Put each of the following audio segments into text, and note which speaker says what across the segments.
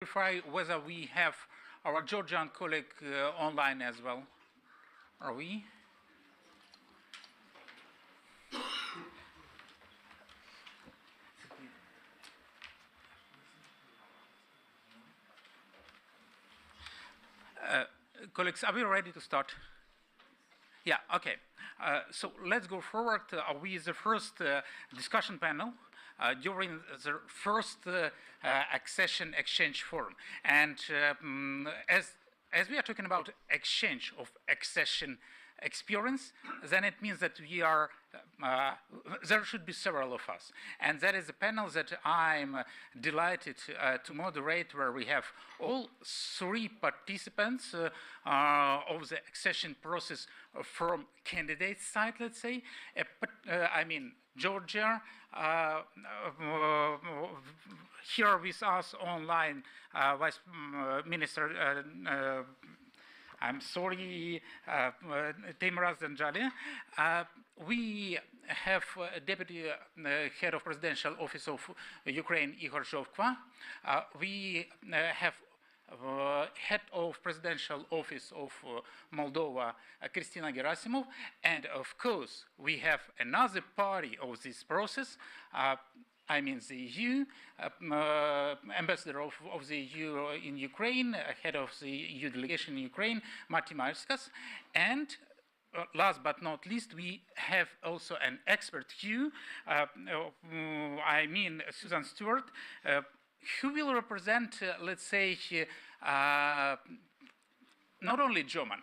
Speaker 1: verify whether we have our Georgian colleague online as well. Are we? Colleagues, are we ready to start? Yeah, okay. So let's go forward with the first discussion panel during the first Accession Exchange Forum. And as we are talking about exchange of accession experience, then it means that we are, there should be several of us. And that is a panel that I'm delighted to moderate, where we have all three participants of the accession process from candidate side, let's say. I mean, Georgia, here with us online, Vice Minister I'm sorry, Teimuraz Janjalia. We have Deputy Head of Presidential Office of Ukraine, Ihor Zhovkva. We have Head of Presidential Office of Moldova, Cristina Gherasimov. And of course, we have another party of this process, I mean the EU, ambassador of the EU in Ukraine, head of the EU delegation in Ukraine, Matti Maasikas, and last but not least, we have also an expert EU, I mean Susan Stewart, who will represent, let's say, not only German,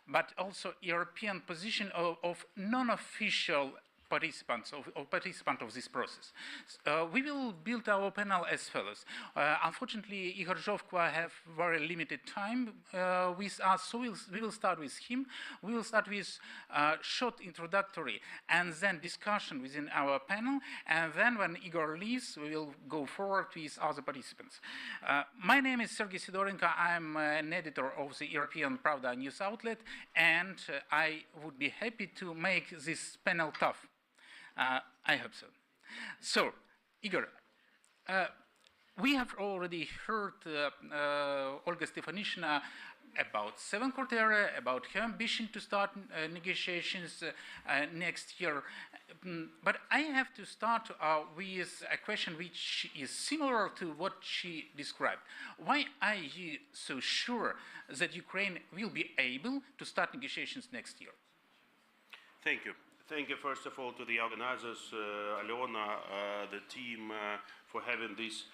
Speaker 1: but also European position of non-official participant of this process. We will build our panel as follows. Unfortunately, Ihor Zhovkva have very limited time with us, so we will start with him. We will start with short introductory and then discussion within our panel, and then when Igor leaves, we will go forward with other participants. My name is Sergei Sidorenko. I'm an editor of the European Pravda news outlet, and I would be happy to make this panel tough. I hope so. So, Igor, we have already heard Olga Stefanishina about seven criteria, about her ambition to start negotiations next year. But I have to start with a question which is similar to what she described. Why are you so sure that Ukraine will be able to start negotiations next year?
Speaker 2: Thank you. Thank you, first of all, to the organizers, Aliona, the team, for having this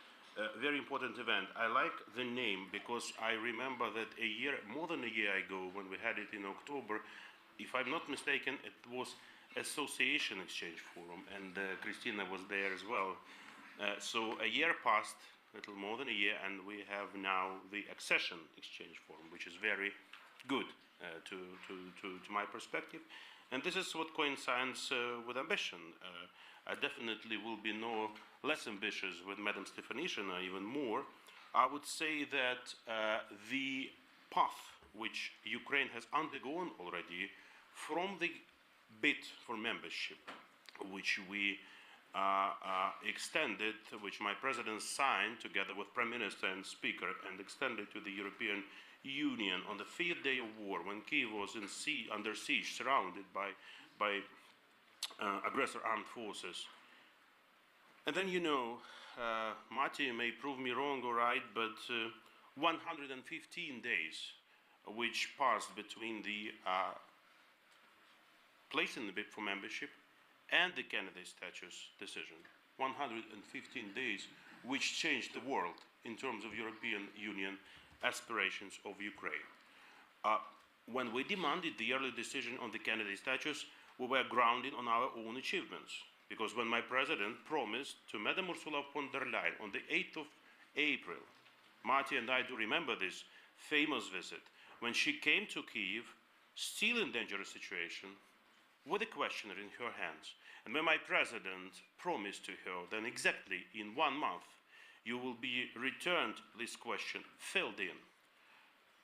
Speaker 2: very important event. I like the name because I remember that more than a year ago, when we had it in October, if I'm not mistaken, it was Accession Exchange Forum, and Cristina was there as well. So a year passed, a little more than a year, and we have now the Accession Exchange Forum, which is very good to my perspective. And this is what coincides with ambition. I definitely will be no less ambitious with Madam Stefanishina, even more. I would say that the path which Ukraine has undergone already from the bid for membership, which we extended, which my president signed together with Prime Minister and Speaker, and extended to the European Union on the 5th day of war, when Kyiv was under siege, surrounded by aggressor armed forces. And then, you know, Matti may prove me wrong or right, but 115 days which passed between the placing the bid for membership and the candidate status decision. 115 days which changed the world in terms of European Union aspirations of Ukraine. When we demanded the early decision on the candidate status, we were grounded on our own achievements. Because when my president promised to Madam Ursula von der Leyen on the 8th of April, Matti and I do remember this famous visit, when she came to Kyiv, still in dangerous situation, with a questionnaire in her hands. And when my president promised to her, then exactly in 1 month, you will be returned this question, filled in.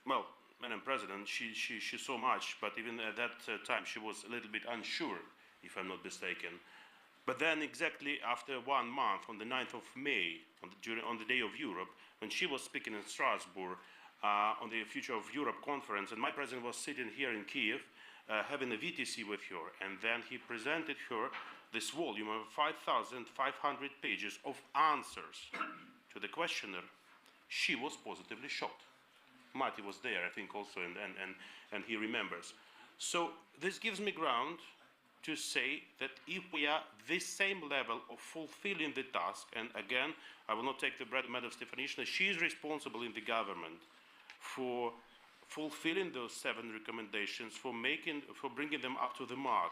Speaker 2: Well, Madam President, she saw much, but even at that time she was a little bit unsure, if I'm not mistaken. But then exactly after 1 month, on the 9th of May, on the Day of Europe, when she was speaking in Strasbourg on the Future of Europe conference, and my president was sitting here in Kiev having a VTC with her, and then he presented her this volume of 5,500 pages of answers to the questionnaire. She was positively shocked. Matti was there, I think, also, and he remembers. So this gives me ground to say that if we are this same level of fulfilling the task, and again, I will not take the bread and Madam Stefanishna, she is responsible in the government for fulfilling those 7 recommendations, for bringing them up to the mark.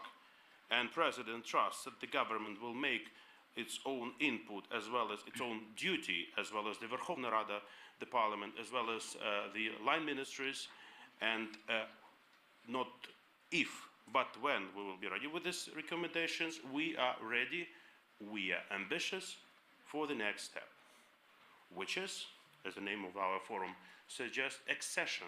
Speaker 2: And President trusts that the government will make its own input as well as its own duty, as well as the Verkhovna Rada, the parliament, as well as the line ministries, and not if, but when we will be ready with these recommendations. We are ready, we are ambitious for the next step, which is, as the name of our forum suggests, accession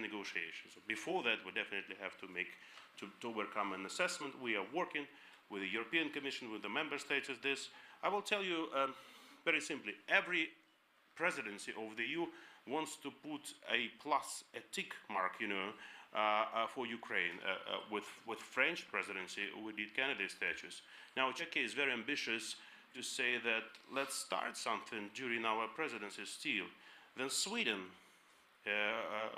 Speaker 2: negotiations. So before that, we definitely have to overcome an assessment. We are working with the European Commission, with the member states as this. I will tell you very simply, every presidency of the EU wants to put a plus, a tick mark, for Ukraine. With French presidency, we did candidate status. Now, Czechia is very ambitious to say that let's start something during our presidency still. Then Sweden,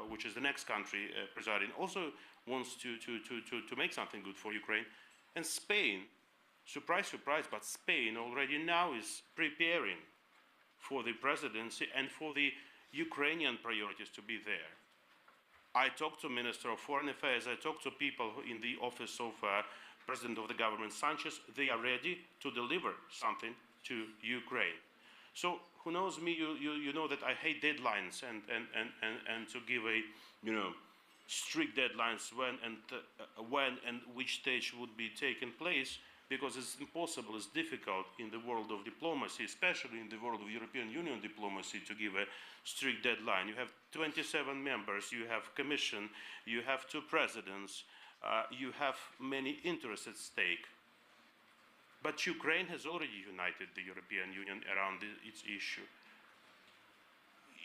Speaker 2: which is the next country presiding, also wants to make something good for Ukraine. And Spain, surprise, surprise, but Spain already now is preparing for the presidency and for the Ukrainian priorities to be there. I talked to Minister of Foreign Affairs, I talked to people in the office of President of the government, Sanchez. They are ready to deliver something to Ukraine. So who knows me, you know that I hate deadlines and to give a, strict deadlines when and which stage would be taking place, because it's impossible, it's difficult in the world of diplomacy, especially in the world of European Union diplomacy, to give a strict deadline. You have 27 members, you have Commission, you have 2 presidents, you have many interests at stake. But Ukraine has already united the European Union around its issue.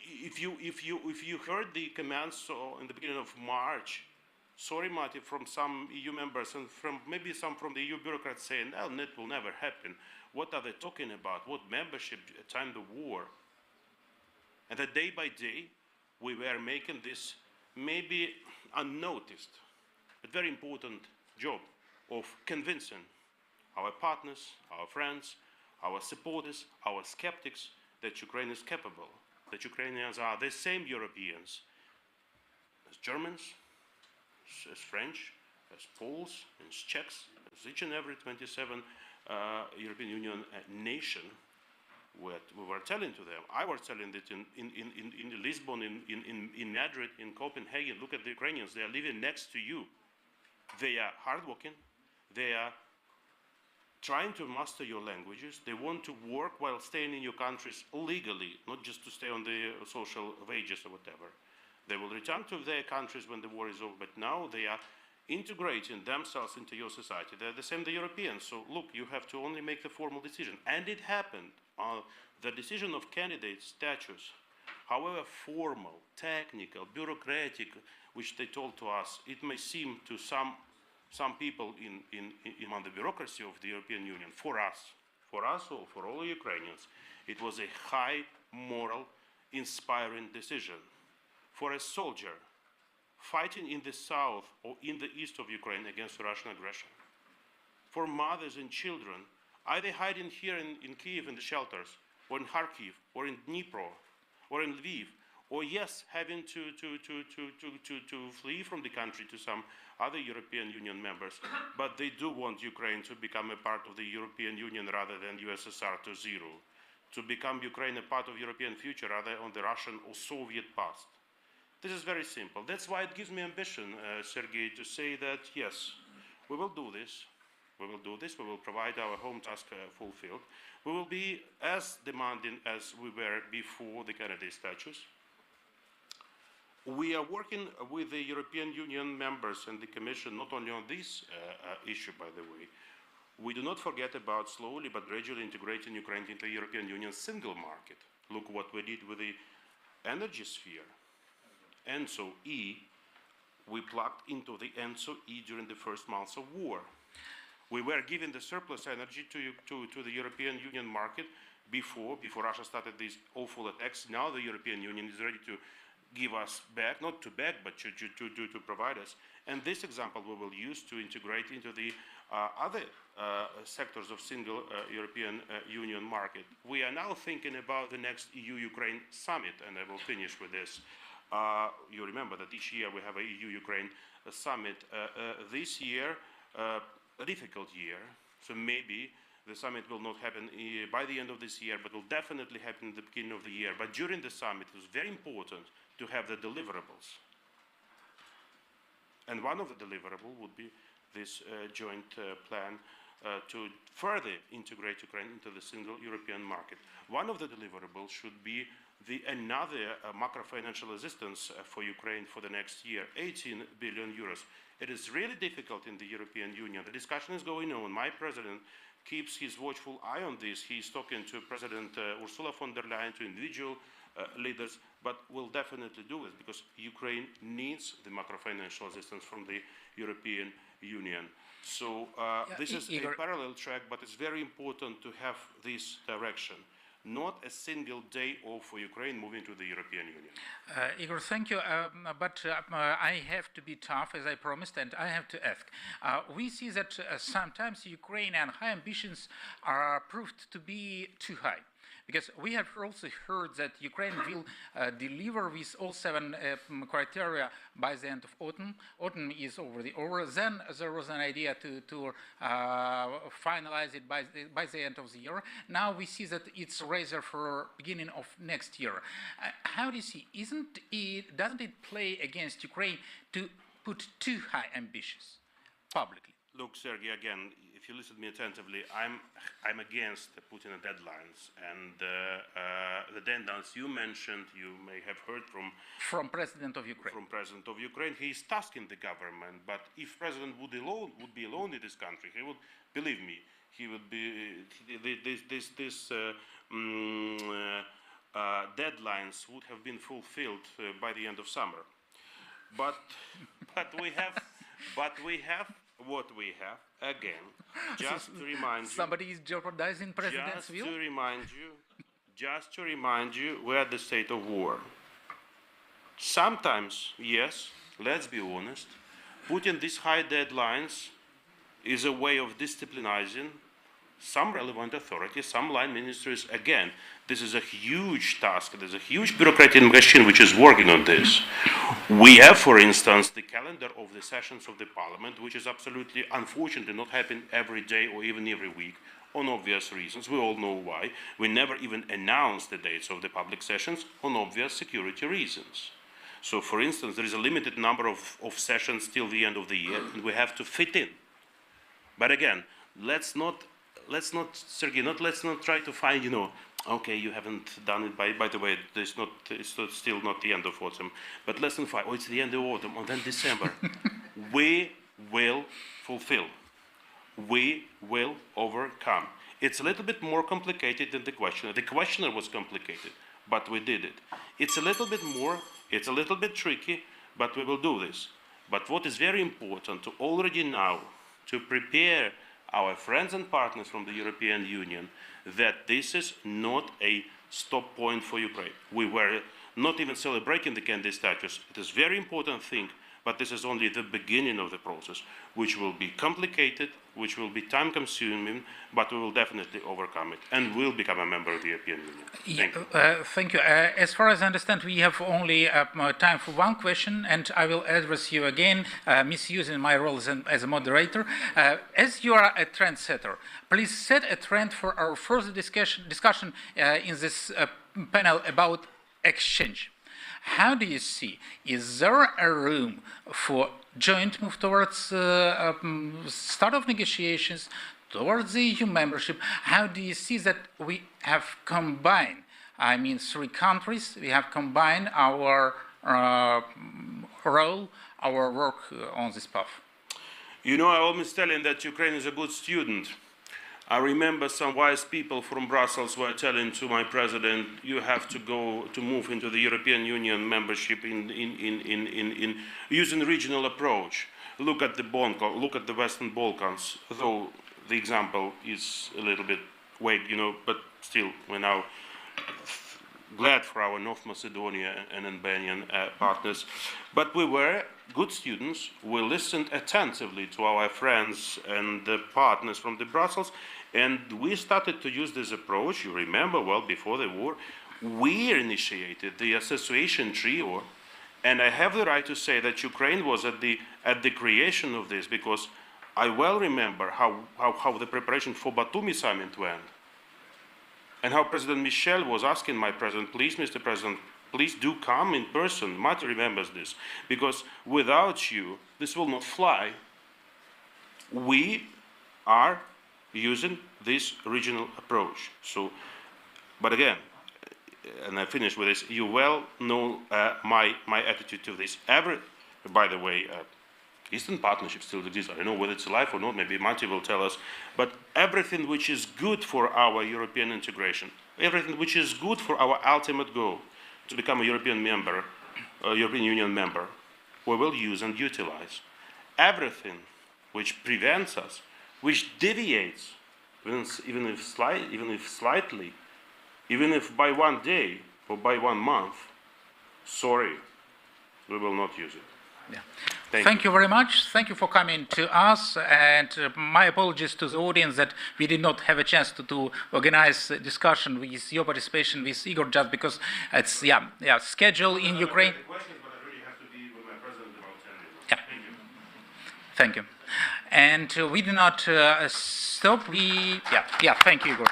Speaker 2: If you heard the comments in the beginning of March, sorry, Matti, from some EU members and maybe some from the EU bureaucrats saying, "Oh, that will never happen. What are they talking about? What membership at the time of the war?" And that day by day, we were making this maybe unnoticed, but very important job of convincing our partners, our friends, our supporters, our skeptics that Ukraine is capable, that Ukrainians are the same Europeans as Germans, as French, as Poles, as Czechs, as each and every 27 European Union nation. What we were telling to them, I was telling it in Lisbon, in Madrid, in Copenhagen. Look at the Ukrainians, they are living next to you. They are hardworking, they are trying to master your languages, they want to work while staying in your countries legally, not just to stay on the social wages or whatever. They will return to their countries when the war is over, but now they are integrating themselves into your society. They're the same, the Europeans. So look, you have to only make the formal decision. And it happened. The decision of candidate status, however formal, technical, bureaucratic, which they told to us, it may seem to some people among the bureaucracy of the European Union, for us or for all Ukrainians, it was a high moral, inspiring decision. For a soldier fighting in the south or in the east of Ukraine against Russian aggression, for mothers and children, either hiding here in Kiev in the shelters, or in Kharkiv, or in Dnipro, or in Lviv, or yes, having to flee from the country to some other European Union members, but they do want Ukraine to become a part of the European Union rather than USSR to zero, to become Ukraine a part of European future rather on the Russian or Soviet past. This is very simple. That's why it gives me ambition, Sergei, to say that yes, we will do this. We will do this. We will provide our home task fulfilled. We will be as demanding as we were before the candidate status. We are working with the European Union members and the Commission not only on this issue, by the way. We do not forget about slowly but gradually integrating Ukraine into the European Union single market. Look what we did with the energy sphere. ENTSO-E, we plugged into the ENTSO-E during the first months of war. We were giving the surplus energy to the European Union market before Russia started these awful attacks. Now the European Union is ready to give us back, not to beg, but to provide us. And this example we will use to integrate into the other sectors of single European Union market. We are now thinking about the next EU-Ukraine summit, and I will finish with this. You remember that each year we have a EU-Ukraine summit. This year, a difficult year, so maybe the summit will not happen by the end of this year, but will definitely happen at the beginning of the year. But during the summit, it was very important to have the deliverables. And one of the deliverables would be this joint plan to further integrate Ukraine into the single European market. One of the deliverables should be another macro-financial assistance for Ukraine for the next year, 18 billion euros. It is really difficult in the European Union. The discussion is going on. My president keeps his watchful eye on this. He's talking to President Ursula von der Leyen, to individual leaders, but will definitely do it because Ukraine needs the macro-financial assistance from the European Union. So this is
Speaker 1: Ihor,
Speaker 2: a parallel track, but it's very important to have this direction. Not a single day off for Ukraine moving to the European Union.
Speaker 1: Ihor, thank you, but I have to be tough, as I promised, and I have to ask. We see that sometimes Ukrainian high ambitions are proved to be too high. Because we have also heard that Ukraine will deliver with all 7 criteria by the end of autumn. Autumn is already over. Then there was an idea to finalize it by the end of the year. Now we see that it's rather for beginning of next year. How do you see? Doesn't it play against Ukraine to put too high ambitions publicly?
Speaker 2: Look, Sergei, again, if you listen to me attentively, I'm against putting deadlines. And the deadlines you mentioned, you may have heard from
Speaker 1: President of Ukraine.
Speaker 2: From President of Ukraine. He is tasking the government. But if President would be alone in this country, he would, believe me, he would be deadlines would have been fulfilled by the end of summer. But we have what we have, again, just to remind you.
Speaker 1: Somebody is jeopardizing president's will?
Speaker 2: Just to remind you, we're at the state of war. Sometimes, yes, let's be honest, putting these high deadlines is a way of disciplinizing some relevant authorities, some line ministries. Again, this is a huge task. There's a huge bureaucratic machine which is working on this. We have, for instance, the calendar of the sessions of the parliament, which is absolutely unfortunately not happening every day or even every week, on obvious reasons. We all know why. We never even announce the dates of the public sessions on obvious security reasons. So, for instance, there is a limited number of sessions till the end of the year, and we have to fit in. But again, let's not try to find, okay, you haven't done it by the way, it's still not the end of autumn, but let's not find, it's the end of autumn, and then December. We will fulfill. We will overcome. It's a little bit more complicated than the questioner. The questioner was complicated, but we did it. It's a little bit more, it's a little bit tricky, but we will do this. But what is very important to already now, to prepare our friends and partners from the European Union, that this is not a stop point for Ukraine. We were not even celebrating the candidate status. It is a very important thing, but this is only the beginning of the process, which will be complicated, which will be time-consuming, but we will definitely overcome it, and will become a member of the European Union. Thank you.
Speaker 1: Thank you. As far as I understand, we have only time for one question, and I will address you again, misusing my role as a moderator. As you are a trendsetter, please set a trend for our further discussion in this panel about exchange. How do you see? Is there a room for joint move towards start of negotiations, towards the EU membership? How do you see that we have combined, 3 countries, we have combined our role, our work on this path?
Speaker 2: I always tell him that Ukraine is a good student. I remember some wise people from Brussels were telling to my president, you have to go to move into the European Union membership in using regional approach. Look at the look at the Western Balkans, though the example is a little bit vague, you know, but still we're now glad for our North Macedonia and Albanian partners. But we were good students. We listened attentively to our friends and the partners from the Brussels, and we started to use this approach. You remember, well, before the war, we initiated the association trio, and I have the right to say that Ukraine was at the creation of this, because I well remember how the preparation for Batumi summit went, and how President Michel was asking my president, please, Mr. President, please do come in person. Matti remembers this, because without you, this will not fly. We are using this regional approach. So, but again, and I finish with this, you well know my attitude to this. By the way, Eastern Partnership still exists. I don't know whether it's alive or not, maybe Matti will tell us. But everything which is good for our European integration, everything which is good for our ultimate goal, to become a European member, European Union member, we will use and utilize. Everything which prevents us, which deviates, even if slightly, even if by one day or by 1 month, sorry, we will not use it.
Speaker 1: Yeah. Thank you very much. Thank you for coming to us, and my apologies to the audience that we did not have a chance to organize a discussion with your participation with Ihor, just because it's schedule in Ukraine.
Speaker 2: Questions, but I really have to be with my president about 10 minutes.
Speaker 1: Yeah.
Speaker 2: Thank you.
Speaker 1: Thank you. And we do not stop. Thank you, Ihor.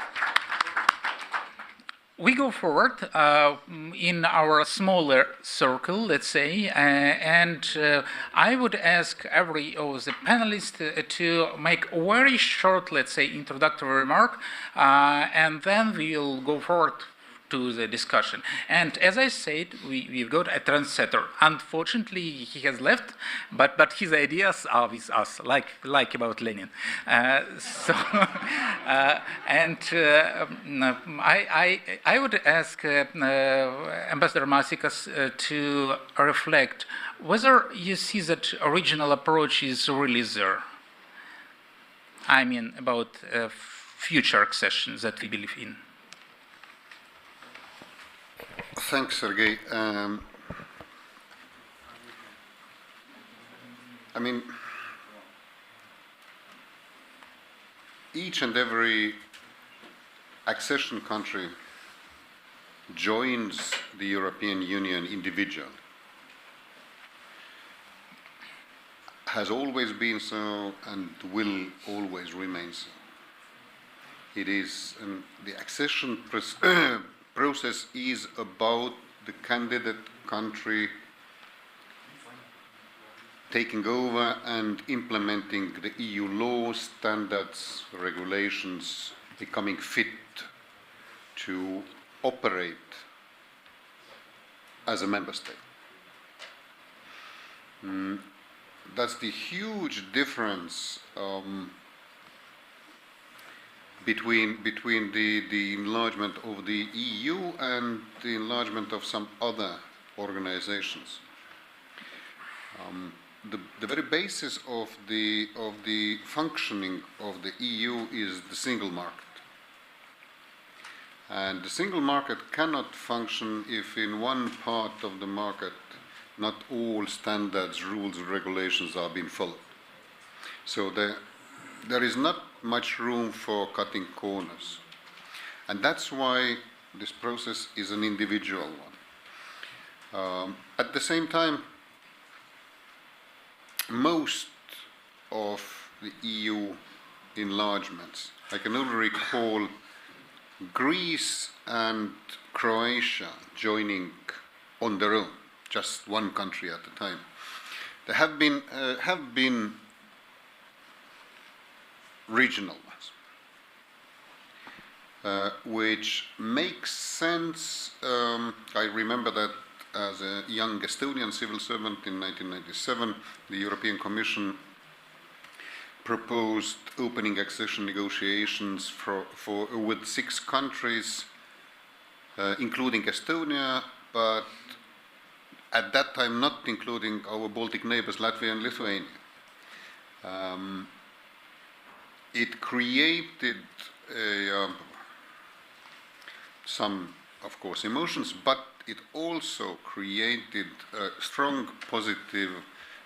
Speaker 1: We go forward in our smaller circle, let's say, and I would ask every of the panelists to make a very short, let's say, introductory remark, and then we'll go forward to the discussion. And as I said, we've got a trendsetter. Unfortunately, he has left, but his ideas are with us, like about Lenin. I would ask Ambassador Maasikas to reflect whether you see that original approach is really there. I mean, about future accessions that we believe in.
Speaker 3: Thanks, Sergei. I mean, each and every accession country joins the European Union individually. Has always been so and will always remain so. It is the accession process is about the candidate country taking over and implementing the EU laws, standards, regulations, becoming fit to operate as a member state. That's the huge difference between the enlargement of the EU and the enlargement of some other organizations. The very basis of the functioning of the EU is the single market. And the single market cannot function if in one part of the market not all standards, rules, and regulations are being followed. So there is not much room for cutting corners. And that's why this process is an individual one. At the same time, most of the EU enlargements, I can only recall Greece and Croatia joining on their own, just one country at a time. There have been regional ones, which makes sense. I remember that as a young Estonian civil servant in 1997, the European Commission proposed opening accession negotiations with 6 countries, including Estonia, but at that time not including our Baltic neighbors, Latvia and Lithuania. It created some, of course, emotions, but it also created a strong positive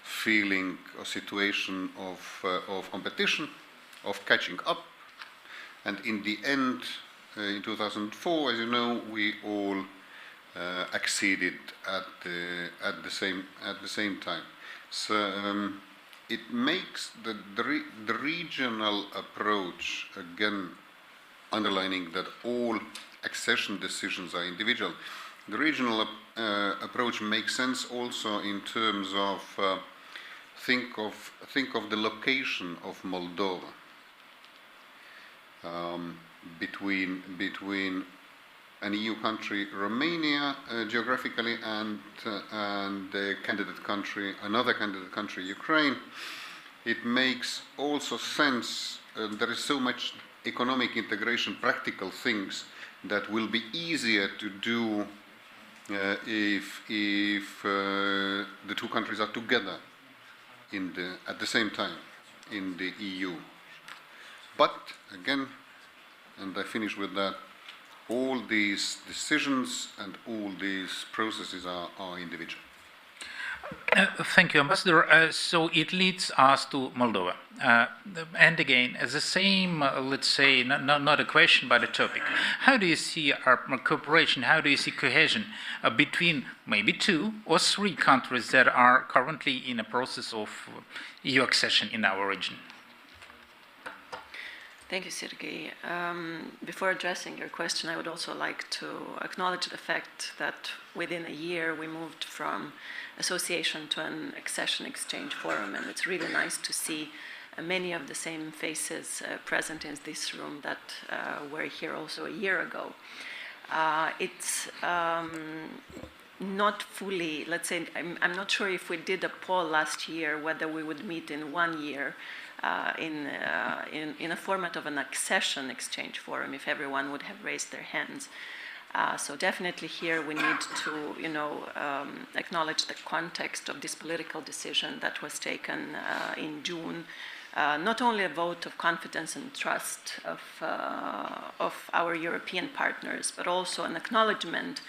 Speaker 3: feeling, a situation of competition, of catching up, and in the end, in 2004, as you know, we all acceded at the same time. So it makes the regional approach, again underlining that all accession decisions are individual. The regional approach makes sense also in terms of think of the location of Moldova between an EU country, Romania, geographically, and the candidate country, another candidate country, Ukraine. It makes also sense. There is so much economic integration, practical things that will be easier to do if the 2 countries are together at the same time in the EU. But again, and I finish with that, all these decisions and all these processes are individual.
Speaker 1: Thank you, Ambassador. So it leads us to Moldova. And again, as the same, let's say, not a question, but a topic. How do you see our cooperation, how do you see cohesion between maybe 2 or 3 countries that are currently in a process of EU accession in our region?
Speaker 4: Thank you, Sergei. Before addressing your question, I would also like to acknowledge the fact that within a year we moved from association to an Accession Exchange Forum, and it's really nice to see many of the same faces present in this room that were here also a year ago. It's not fully, let's say, I'm not sure if we did a poll last year whether we would meet in 1 year in a format of an Accession Exchange Forum if everyone would have raised their hands. So definitely here we need to, acknowledge the context of this political decision that was taken in June. Not only a vote of confidence and trust of our European partners, but also an acknowledgement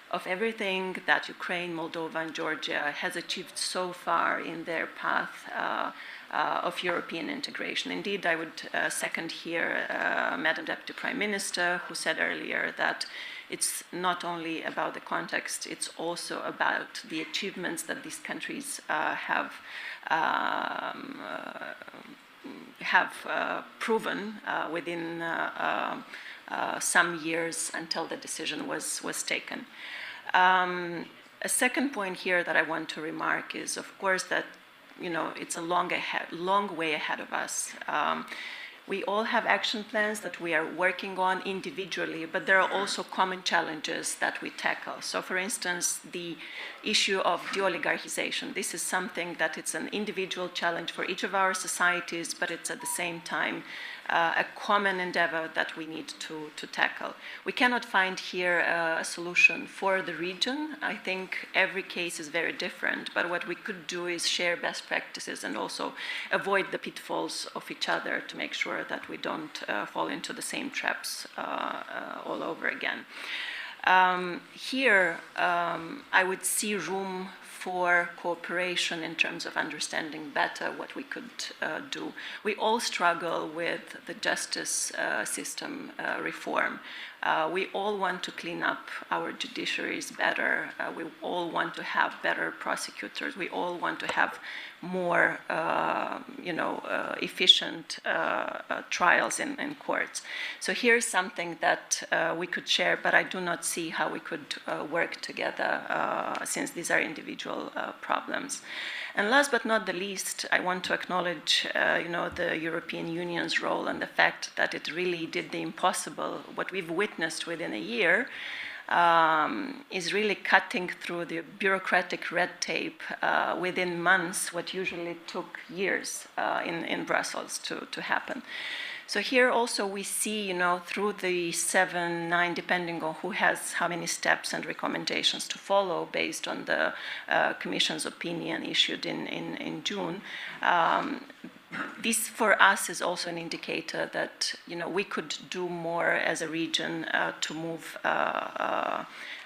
Speaker 4: of everything that Ukraine, Moldova, and Georgia has achieved so far in their path of European integration. Indeed, I would second here Madam Deputy Prime Minister, who said earlier that it's not only about the context, it's also about the achievements that these countries have proven within some years until the decision was taken. A second point here that I want to remark is, of course, that it's a long way ahead of us. We all have action plans that we are working on individually, but there are also common challenges that we tackle. So, for instance, the issue of de-oligarchization. This is something that it's an individual challenge for each of our societies, but it's at the same time a common endeavor that we need to tackle. We cannot find here a solution for the region. I think every case is very different, but what we could do is share best practices and also avoid the pitfalls of each other to make sure that we don't fall into the same traps all over again. Here, I would see room for cooperation in terms of understanding better what we could do. We all struggle with the justice system reform. We all want to clean up our judiciaries better. We all want to have better prosecutors. We all want to have more, efficient trials in courts. So here's something that we could share, but I do not see how we could work together since these are individual problems. And last but not the least, I want to acknowledge, the European Union's role and the fact that it really did the impossible. What we've witnessed within a year is really cutting through the bureaucratic red tape within months, what usually took years in Brussels to happen. So here also we see, through the 7, 9, depending on who has how many steps and recommendations to follow based on the Commission's opinion issued in June. This for us is also an indicator that we could do more as a region to move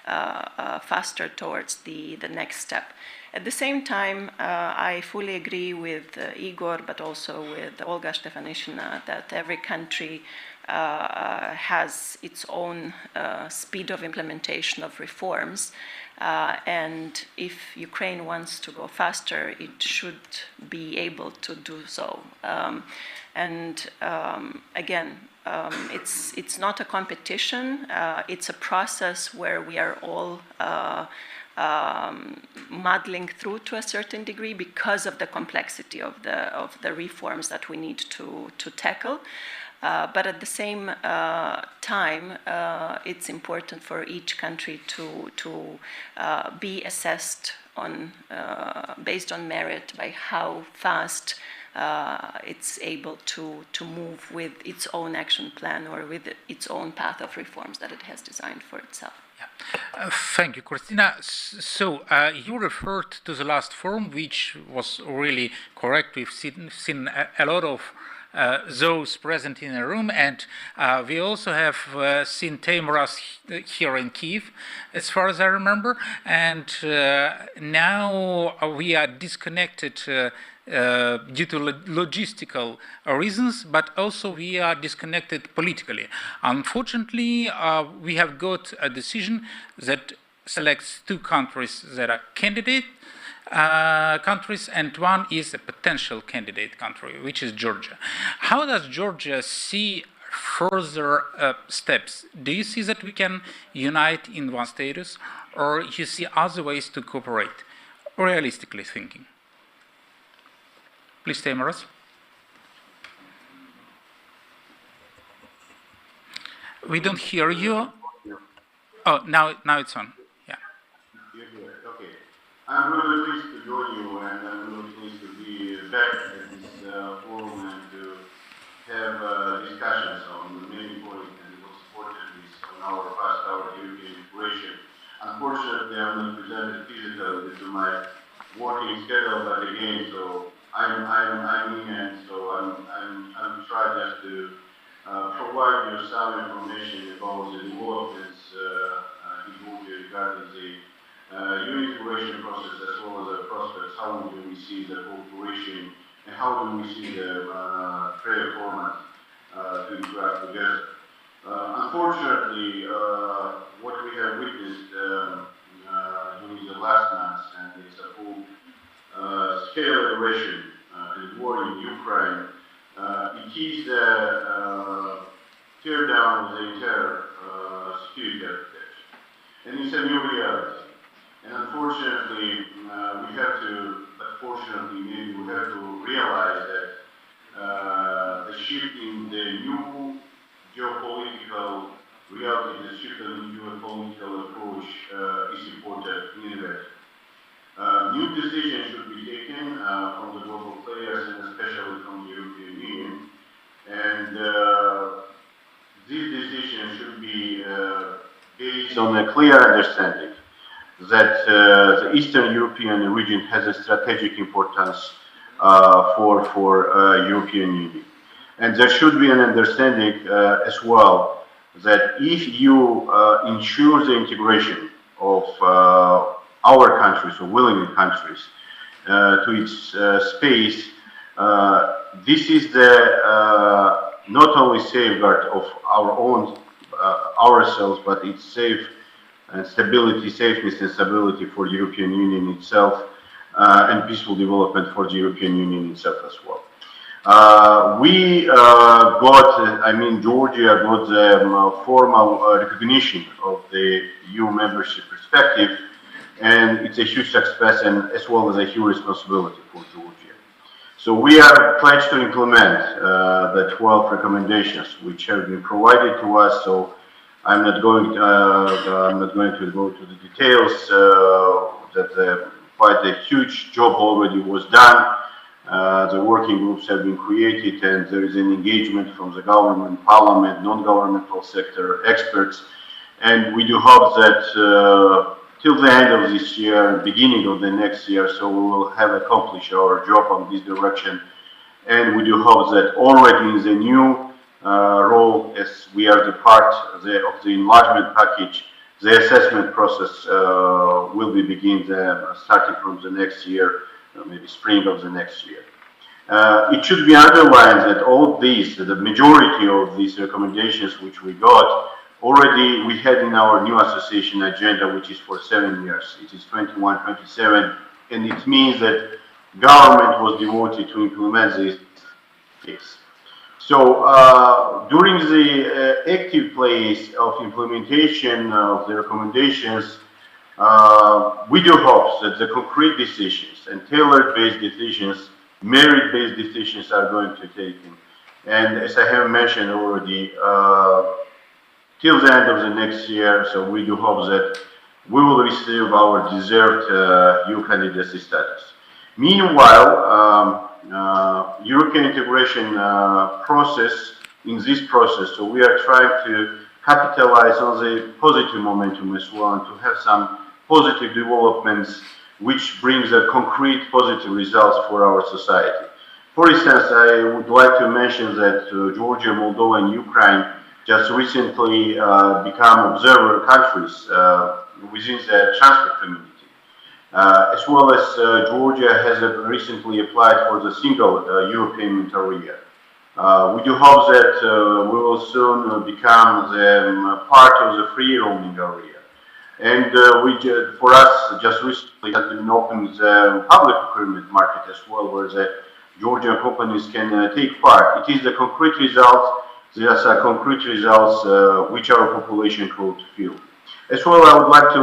Speaker 4: faster towards the next step. At the same time, I fully agree with Ihor, but also with Olga Stefanishina, that every country has its own speed of implementation of reforms. And if Ukraine wants to go faster, it should be able to do so. Again, it's not a competition. It's a process where we are all muddling through to a certain degree because of the complexity of the reforms that we need to tackle. But at the same time, it's important for each country to be assessed based on merit by how fast it's able to move with its own action plan or with its own path of reforms that it has designed for itself.
Speaker 1: Thank you, Cristina. So you referred to the last forum, which was really correct. We've seen a lot of those present in the room, and we also have seen Teimuraz here in Kiev, as far as I remember, and now we are disconnected due to logistical reasons, but also we are disconnected politically. Unfortunately, we have got a decision that selects 2 countries that are candidate countries, and one is a potential candidate country, which is Georgia. How does Georgia see further steps? Do you see that we can unite in one status, or you see other ways to cooperate, realistically thinking? Please, Teimuraz. We don't hear you. Oh, now it's on. Yeah.
Speaker 5: Okay. I'm really pleased to join you, and I'm really pleased to be back at this forum and to have discussions on many points and most importantly on our past hour European integration. Unfortunately, I'm not presented physically due to my working schedule, but again, so I'm in, and so I'm trying just to provide you some information about the developments in Georgia regarding the new integration process as well as the prospects. How do we see the cooperation and how do we see the prayer format to interact together? Unfortunately, what we have witnessed during the last months, and it's a full scale aggression and war in Ukraine, it is the tear down of the entire security architecture. And it's a new reality. And unfortunately, maybe we have to realize that the shift in the new geopolitical reality, the shift in the geopolitical approach is important in innovation. New decisions should be taken from the global players and especially from the European Union. And these decisions should be based on a clear understanding that the Eastern European region has a strategic importance for European Union. And there should be an understanding as well that if you ensure the integration of our countries or willing countries to its space, this is the not only safeguard of our own ourselves, but it's safe and stability, safeness and stability for the European Union itself, and peaceful development for the European Union itself as well. Georgia got the formal recognition of the EU membership perspective, and it's a huge success and as well as a huge responsibility for Georgia. So we are pledged to implement the 12 recommendations which have been provided to us. So I'm not going to go to the details. Quite a huge job already was done. The working groups have been created, and there is an engagement from the government, parliament, non-governmental sector, experts, and we do hope that till the end of this year, beginning of the next year, so we will have accomplished our job on this direction, and we do hope that already in the new role, as we are the part of the enlargement package, the assessment process will be begin starting from the next year, maybe spring of the next year. It should be underlined that all these, the majority of these recommendations which we got, already we had in our new association agenda, which is for 7 years. It is 21-27, and it means that government was devoted to implement these things. So during the active phase of implementation of the recommendations, we do hope that the concrete decisions and tailored-based decisions, merit-based decisions are going to be taken. And as I have mentioned already, till the end of the next year, so we do hope that we will receive our deserved EU candidacy status. Meanwhile, European integration process, in this process, so we are trying to capitalize on the positive momentum as well, and to have some positive developments which brings a concrete positive results for our society. For instance, I would like to mention that Georgia, Moldova, and Ukraine just recently become observer countries within the transport community. As well as Georgia has recently applied for the single European payment area. We do hope that we will soon become the part of the free roaming area. And for us, just recently has been opened the public procurement market as well, where the Georgian companies can take part. It is the concrete results. There are concrete results which our population could feel. As well, I would like to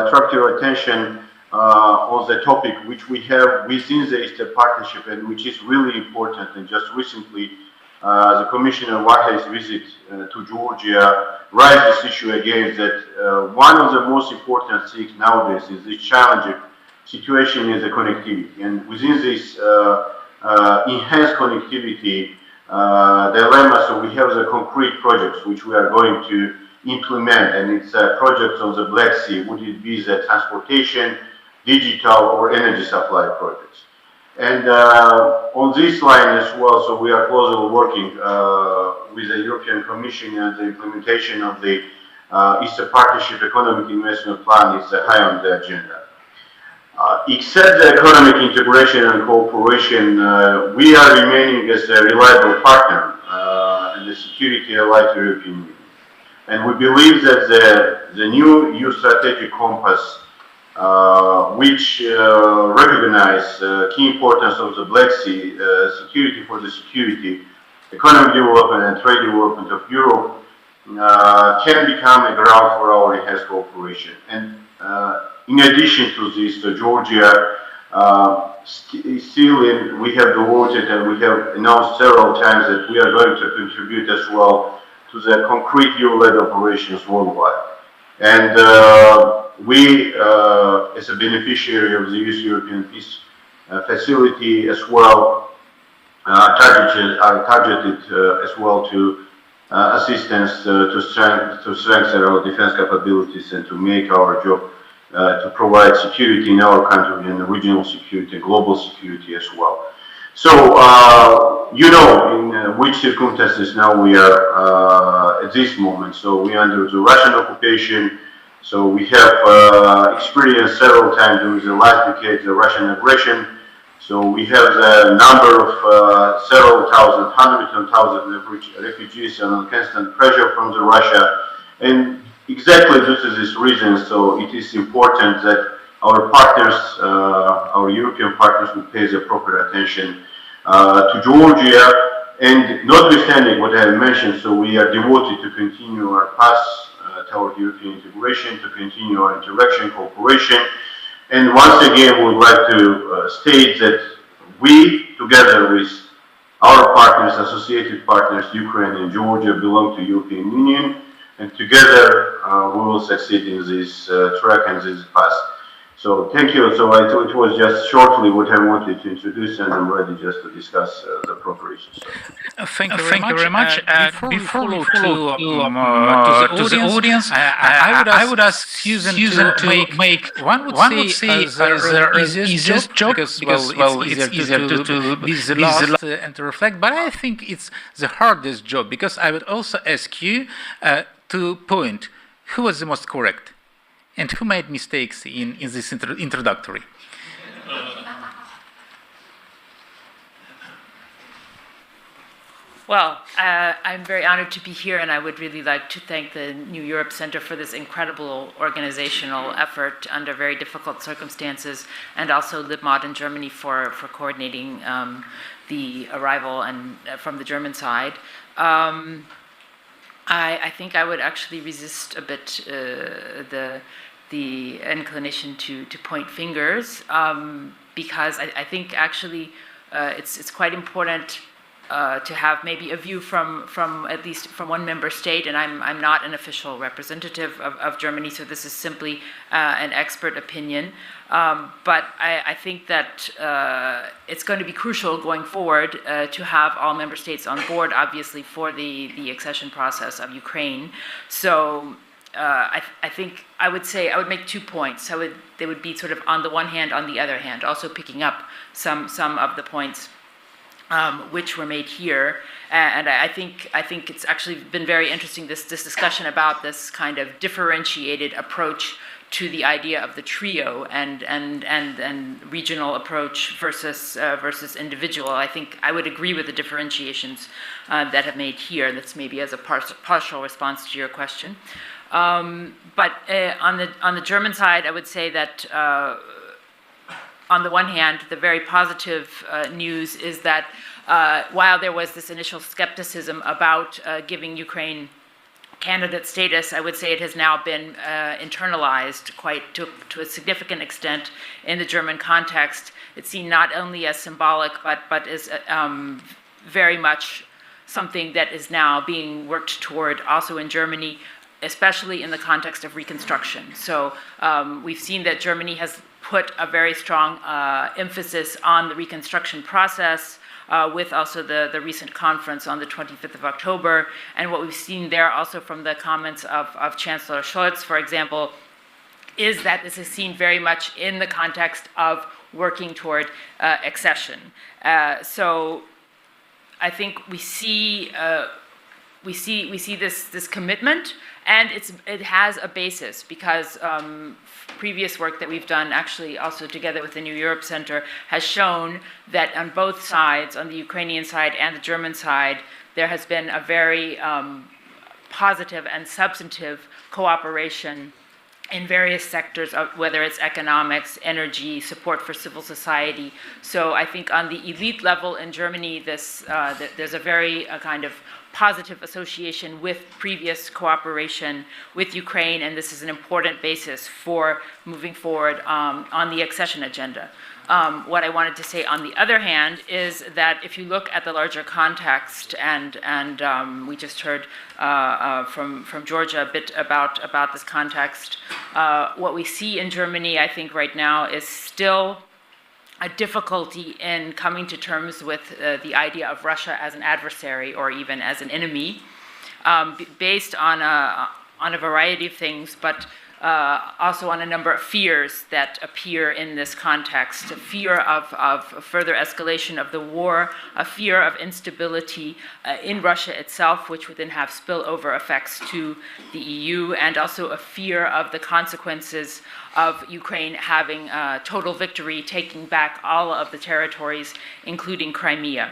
Speaker 5: attract your attention on the topic which we have within the Eastern Partnership and which is really important. And just recently, the Commissioner Vaha's visit to Georgia raised this issue again, that one of the most important things nowadays is this challenging situation is the connectivity. And within this enhanced connectivity dilemma, so we have the concrete projects which we are going to implement, and it's projects on the Black Sea, would it be the transportation, digital or energy supply projects. And on this line as well, so we are closely working with the European Commission, and the implementation of the Eastern Partnership Economic Investment Plan is high on the agenda. Except the economic integration and cooperation, we are remaining as a reliable partner in the security allied to the European Union. And we believe that the new EU strategic compass, which recognize key importance of the Black Sea, security for the security, economic development and trade development of Europe, can become a ground for our enhanced cooperation. And in addition to this, Georgia we have devoted and we have announced several times that we are going to contribute as well to the concrete EU-led operations worldwide. And we, as a beneficiary of the European Peace Facility as well, are targeted as well to assistance to strengthen our defense capabilities and to make our job to provide security in our country and regional security, global security as well. So, you know in which circumstances now we are at this moment. So we are under the Russian occupation. So we have experienced several times during the last decade the Russian aggression. So we have the number of several thousand, hundreds of thousands of refugees and constant pressure from the Russia. And exactly due to this reason, so it is important that our partners, our European partners, would pay the proper attention to Georgia. And notwithstanding what I have mentioned, so we are devoted to continue our path toward European integration, to continue our interaction, cooperation. And once again, we would like to state that we, together with our partners, associated partners, Ukraine and Georgia, belong to European Union. and together we will succeed in this track and this path. So thank you. So I thought it was just shortly what I wanted to introduce, and I'm ready just to discuss the preparations.
Speaker 1: Thank you very much. Before we follow to the audience, I would ask Susan to make one would say the easiest job because it's easier to be the last and to reflect. But I think it's the hardest job because I would also ask you to point who was the most correct and who made mistakes in this introductory.
Speaker 6: Well, I'm very honored to be here, and I would really like to thank the New Europe Center for this incredible organizational effort under very difficult circumstances, and also LibMod in Germany for coordinating the arrival and from the German side. I think I would actually resist a bit the inclination to point fingers, because I think actually it's quite important to have maybe a view from at least from one member state, and I'm not an official representative of Germany, so this is simply an expert opinion. But I think that it's going to be crucial going forward to have all member states on board, obviously, for the accession process of Ukraine. So I think I would make 2 points. They would be sort of on the one hand, on the other hand, also picking up some of the points which were made here, and I think it's actually been very interesting, this discussion about this kind of differentiated approach to the idea of the trio and regional approach versus individual. I think I would agree with the differentiations that have made here. That's maybe as a partial response to your question. But on the German side, I would say that. On the one hand, the very positive news is that while there was this initial skepticism about giving Ukraine candidate status, I would say it has now been internalized quite to a significant extent in the German context. It's seen not only as symbolic, but is very much something that is now being worked toward also in Germany, especially in the context of reconstruction. So we've seen that Germany has put a very strong emphasis on the reconstruction process with also the recent conference on the 25th of October. And what we've seen there also from the comments of Chancellor Scholz, for example, is that this is seen very much in the context of working toward accession. So I think we see this commitment, and it has a basis because previous work that we've done, actually also together with the New Europe Center, has shown that on both sides, on the Ukrainian side and the German side, there has been a very positive and substantive cooperation in various sectors, whether it's economics, energy, support for civil society. So I think on the elite level in Germany, there's a very kind of positive association with previous cooperation with Ukraine, and this is an important basis for moving forward on the accession agenda. What I wanted to say on the other hand is that if you look at the larger context, and we just heard from Georgia a bit about this context, what we see in Germany, I think right now, is still a difficulty in coming to terms with the idea of Russia as an adversary or even as an enemy, based on a variety of things, but also on a number of fears that appear in this context: a fear of further escalation of the war, a fear of instability in Russia itself, which would then have spillover effects to the EU, and also a fear of the consequences of Ukraine having total victory, taking back all of the territories, including Crimea.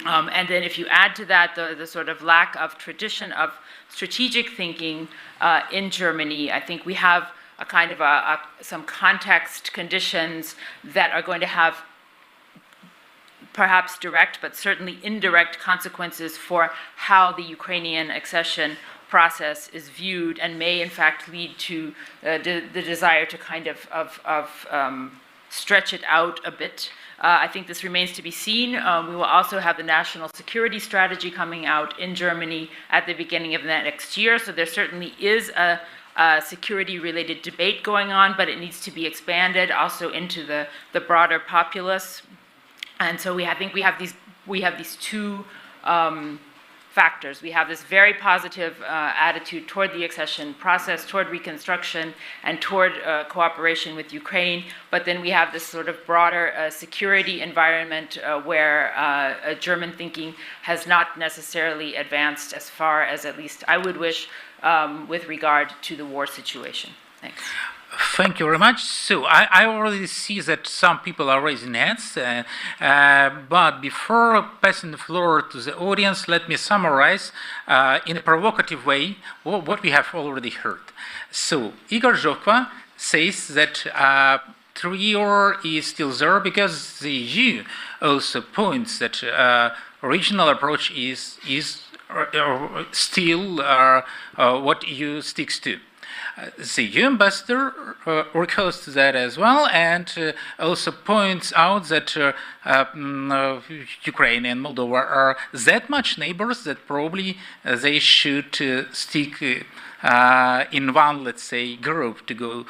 Speaker 6: And then if you add to that the sort of lack of tradition of strategic thinking in Germany, I think we have a kind of some context conditions that are going to have perhaps direct, but certainly indirect consequences for how the Ukrainian accession process is viewed, and may in fact lead to the desire to kind of stretch it out a bit. I think this remains to be seen. We will also have the national security strategy coming out in Germany at the beginning of next year. So there certainly is a security-related debate going on, but it needs to be expanded also into the broader populace. And so I think we have these two factors. We have this very positive attitude toward the accession process, toward reconstruction, and toward cooperation with Ukraine. But then we have this sort of broader security environment where German thinking has not necessarily advanced as far as at least I would wish with regard to the war situation. Thanks.
Speaker 1: Thank you very much. So I already see that some people are raising hands, but before passing the floor to the audience, let me summarize in a provocative way what we have already heard. So Igor Zhovkva says that Trior is still there because the EU also points that regional approach is still what EU sticks to. The EU ambassador recalls that as well, and also points out that Ukraine and Moldova are that much neighbors that probably they should stick in one, let's say, group to go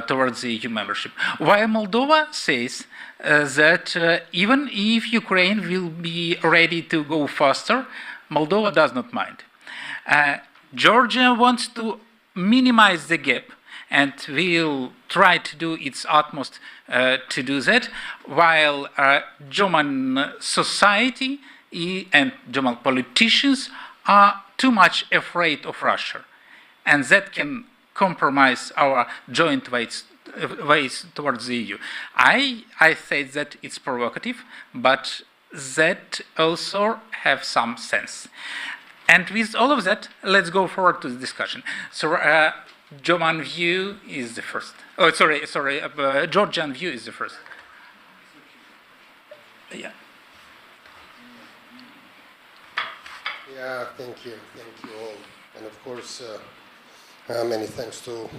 Speaker 1: towards the EU membership. While Moldova says that even if Ukraine will be ready to go faster, Moldova does not mind. Georgia wants to minimize the gap and will try to do its utmost to do that, while German society and German politicians are too much afraid of Russia, and that can compromise our joint ways towards the EU. I say that it's provocative, but that also have some sense. And with all of that, let's go forward to the discussion. So, German view is the first. Oh, sorry, Georgian view is the first. Yeah.
Speaker 7: Yeah, thank you all. And of course, many thanks to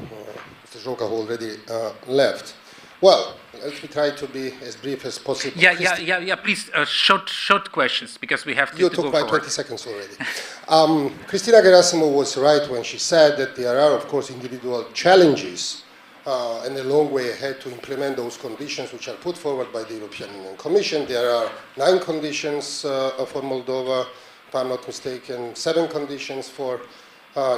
Speaker 7: Mr. Zhovkva who already left. Well, let me try to be as brief as possible.
Speaker 1: Yeah. Please, short questions because we have to.
Speaker 7: You took my 20 seconds already. Cristina Gherasimov was right when she said that there are, of course, individual challenges and a long way ahead to implement those conditions which are put forward by the European Union Commission. There are 9 conditions for Moldova, if I'm not mistaken, 7 conditions for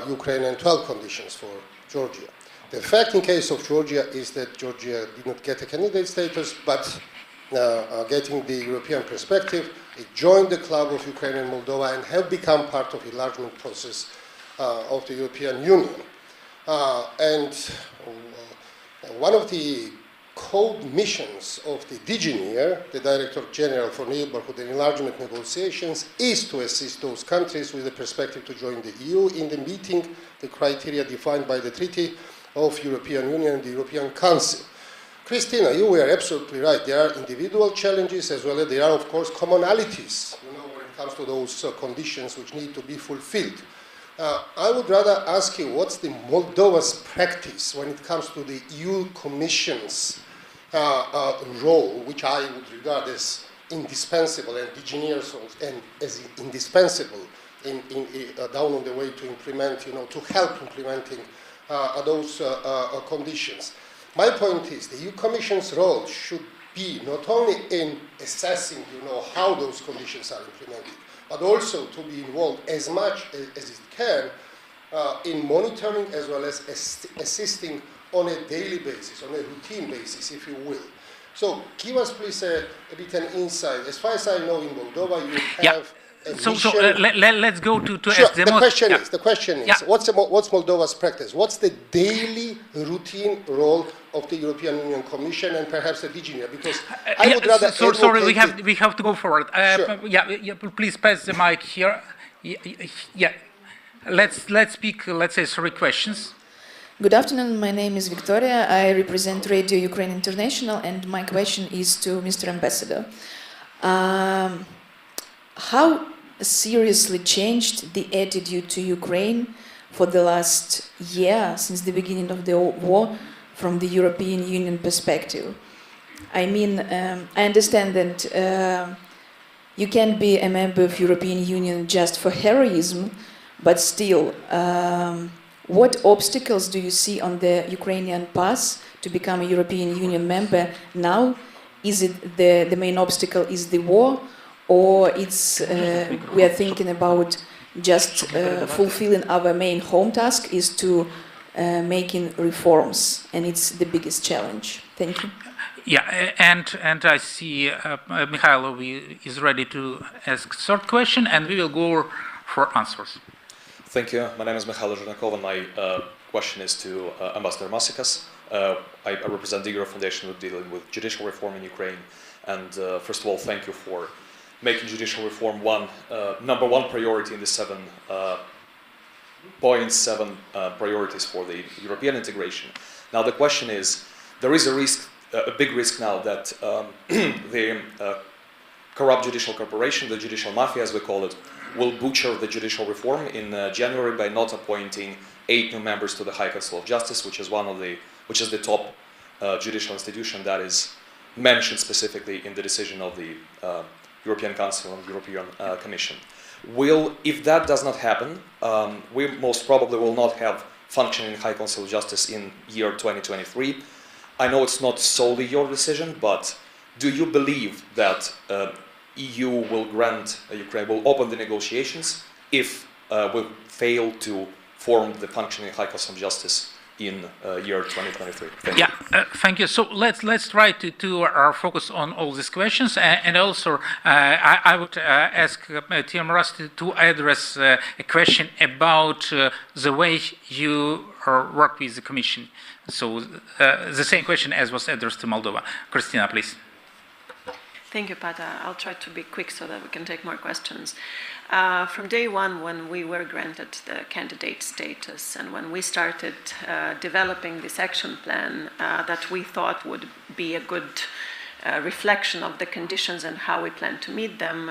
Speaker 7: Ukraine and 12 conditions for Georgia. The fact in case of Georgia is that Georgia did not get a candidate status, but getting the European perspective, it joined the club of Ukraine and Moldova and have become part of the enlargement process of the European Union. And one of the code missions of the DGNIR, the Director General for Neighborhood and Enlargement Negotiations, is to assist those countries with the perspective to join the EU in the meeting the criteria defined by the Treaty of European Union and the European Council. Cristina, you were absolutely right. There are individual challenges as well as there are, of course, commonalities, when it comes to those conditions which need to be fulfilled. I would rather ask you, what's the Moldova's practice when it comes to the EU Commission's role, which I would regard as indispensable, and DGNIR's and as indispensable down on the way to implement, to help implementing those conditions. My point is the EU Commission's role should be not only in assessing, how those conditions are implemented, but also to be involved as much as it can in monitoring as well as assisting on a daily basis, on a routine basis, if you will. So give us, please, a bit an insight. As far as I know, in Moldova, you have
Speaker 1: let's go to
Speaker 7: sure.
Speaker 1: ask
Speaker 7: The question is, what's Moldova's practice? What's the daily routine role of the European Union Commission and perhaps the DGNIR? Because I would rather
Speaker 1: sorry, we have to go forward.
Speaker 7: Sure.
Speaker 1: Please pass the mic here. Let's speak. Let's say 3 questions.
Speaker 8: Good afternoon. My name is Victoria. I represent Radio Ukraine International, and my question is to Mr. Ambassador. How seriously changed the attitude to Ukraine for the last year, since the beginning of the war, from the European Union perspective? I mean, I understand that you can't be a member of European Union just for heroism, but still, what obstacles do you see on the Ukrainian path to become a European Union member now? Is it the main obstacle is the war, or it's we are thinking about just fulfilling our main home task is to making reforms, and it's the biggest challenge. Thank you.
Speaker 1: Yeah, and I see Mikhailo is ready to ask third question, and we will go for answers.
Speaker 9: Thank you. My name is Mikhailo Zhernakov, and my question is to Ambassador Maasikas. I represent the Ihor Foundation dealing with judicial reform in Ukraine. And first of all, thank you for making judicial reform number one priority in the 7 priorities for the European integration. Now the question is, there is a big risk now that the corrupt judicial corporation, the judicial mafia as we call it, will butcher the judicial reform in January by not appointing 8 new members to the High Council of Justice, which is the top judicial institution that is mentioned specifically in the decision of the European Council and European Commission. If that does not happen, we most probably will not have functioning High Council of Justice in year 2023. I know it's not solely your decision, but do you believe that EU will grant Ukraine, will open the negotiations if we fail to form the functioning High Council of Justice in year 2023? Thank you.
Speaker 1: Thank you. So let's try to focus on all these questions, and also I would ask Teimuraz to address a question about the way you work with the Commission. So the same question as was addressed to Moldova. Cristina, please.
Speaker 4: Thank you, Pata. I'll try to be quick so that we can take more questions. From day one, when we were granted the candidate status and when we started developing this action plan that we thought would be a good reflection of the conditions and how we plan to meet them,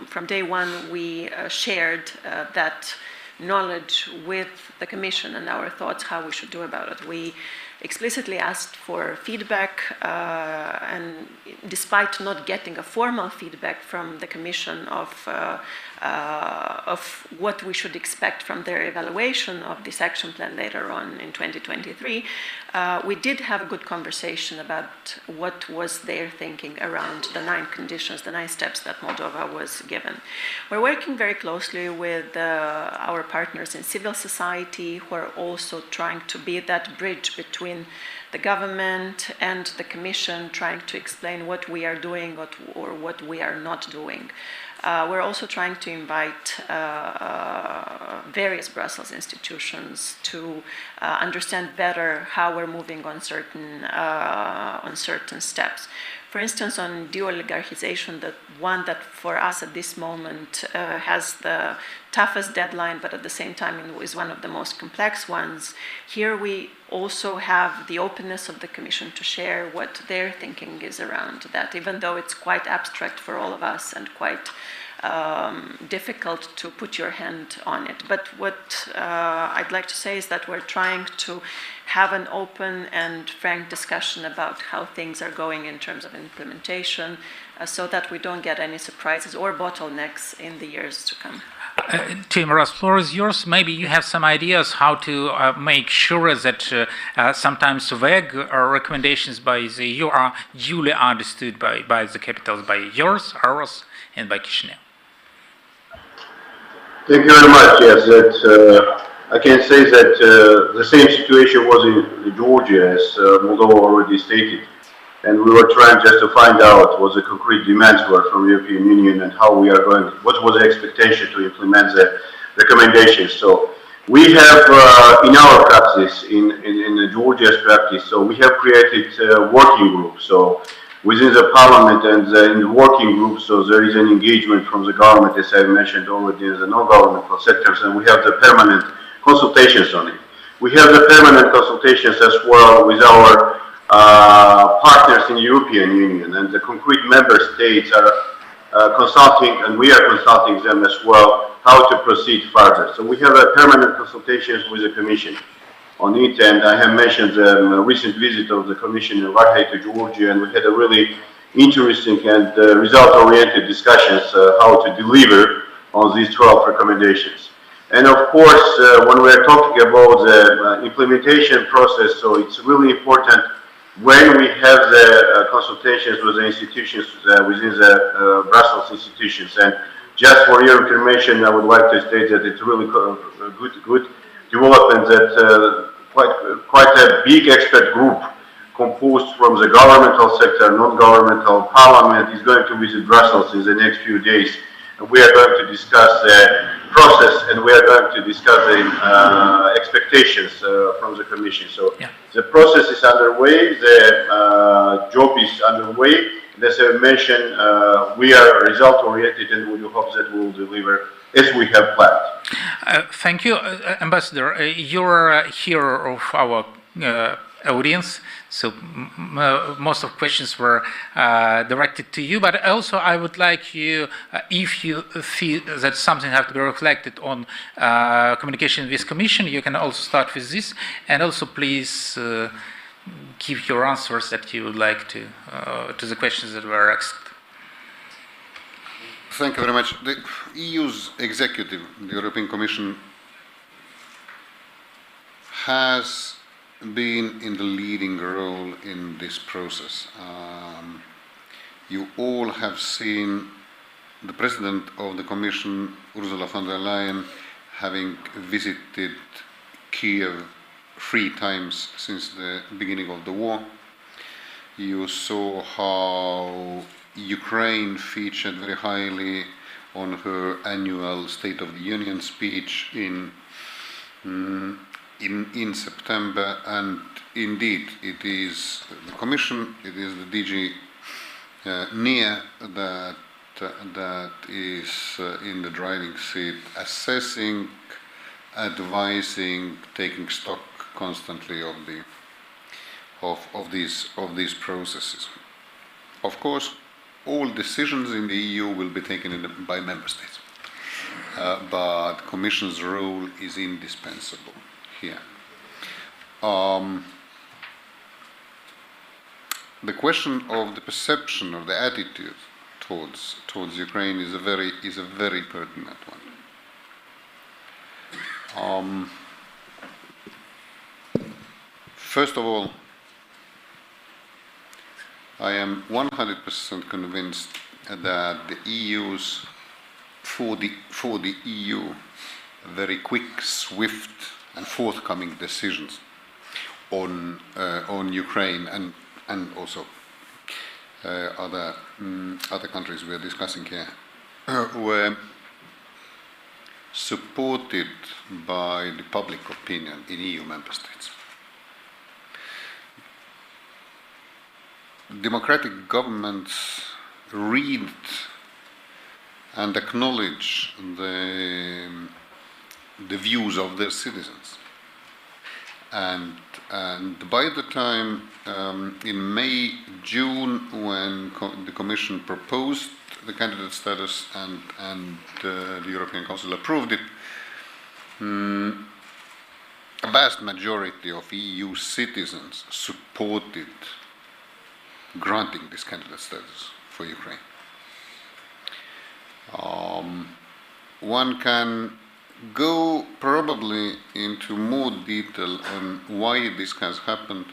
Speaker 4: from day one we shared that knowledge with the Commission and our thoughts how we should do about it. We explicitly asked for feedback, and despite not getting a formal feedback from the Commission of what we should expect from their evaluation of this action plan later on in 2023, we did have a good conversation about what was their thinking around the 9 conditions, the 9 steps that Moldova was given. We're working very closely with our partners in civil society who are also trying to be that bridge between the government and the Commission, trying to explain what we are doing or what we are not doing. We're also trying to invite various Brussels institutions to understand better how we're moving on certain steps. For instance, on de-oligarchization, the one that for us at this moment has the toughest deadline, but at the same time is one of the most complex ones. Here we also have the openness of the Commission to share what their thinking is around that, even though it's quite abstract for all of us and quite difficult to put your hand on it. But what I'd like to say is that we're trying to have an open and frank discussion about how things are going in terms of implementation, so that we don't get any surprises or bottlenecks in the years to come.
Speaker 1: Teimuraz, floor is yours. Maybe you have some ideas how to make sure that sometimes vague recommendations by the EU are duly understood by the capitals, by yours, ours, and by Chisinau.
Speaker 5: Thank you very much. Yes, I can say that the same situation was in Georgia, as Moldova already stated. And we were trying just to find out what the concrete demands were from the European Union and how we are going, what was the expectation to implement the recommendations. So we have in our practice, in Georgia's practice, so we have created working groups. So within the parliament and in the working groups, so there is an engagement from the government, as I mentioned already, in the non-governmental sectors, and we have the permanent consultations on it. We have the permanent consultations as well with our partners in the European Union, and the concrete member states are consulting, and we are consulting them as well, how to proceed further. So we have a permanent consultations with the Commission. on it, and I have mentioned the recent visit of the Commission in Varhey to Georgia, and we had a really interesting and result-oriented discussions how to deliver on these 12 recommendations. And of course, when we're talking about the implementation process, so it's really important when we have the consultations with the institutions within the Brussels institutions. And just for your information, I would like to state that it's really good development that quite a big expert group composed from the governmental sector, non-governmental parliament is going to visit Brussels in the next few days. And we are going to discuss the process, and we are going to discuss the expectations from the Commission. So the process is underway, the job is underway, and as I mentioned, we are result-oriented, and we hope that we will deliver as we have planned.
Speaker 1: Thank you, Ambassador. You're a hero of our audience, so most of questions were directed to you, but also I would like you, if you see that something has to be reflected on communication with Commission, you can also start with this, and also please give your answers that you would like to the questions that were asked.
Speaker 3: Thank you very much. The EU's executive, the European Commission, has been in the leading role in this process. You all have seen the President of the Commission, Ursula von der Leyen, having visited Kiev 3 times since the beginning of the war. You saw how Ukraine featured very highly on her annual State of the Union speech in September, and indeed it is the Commission, it is the DG NEAR that is in the driving seat, assessing, advising, taking stock constantly of these processes. Of course, all decisions in the EU will be taken by member states, but Commission's role is indispensable here. The question of the perception or the attitude towards Ukraine is a very pertinent one. First of all, I am 100% convinced that the EU's, for the EU, very quick, swift, and forthcoming decisions on Ukraine and also other countries we are discussing here were supported by the public opinion in EU member states. Democratic governments read and acknowledge the views of their citizens, and by the time in May, June, when the Commission proposed the candidate status and the European Council approved it, a vast majority of EU citizens supported granting this candidate status for Ukraine. One can go probably into more detail on why this has happened.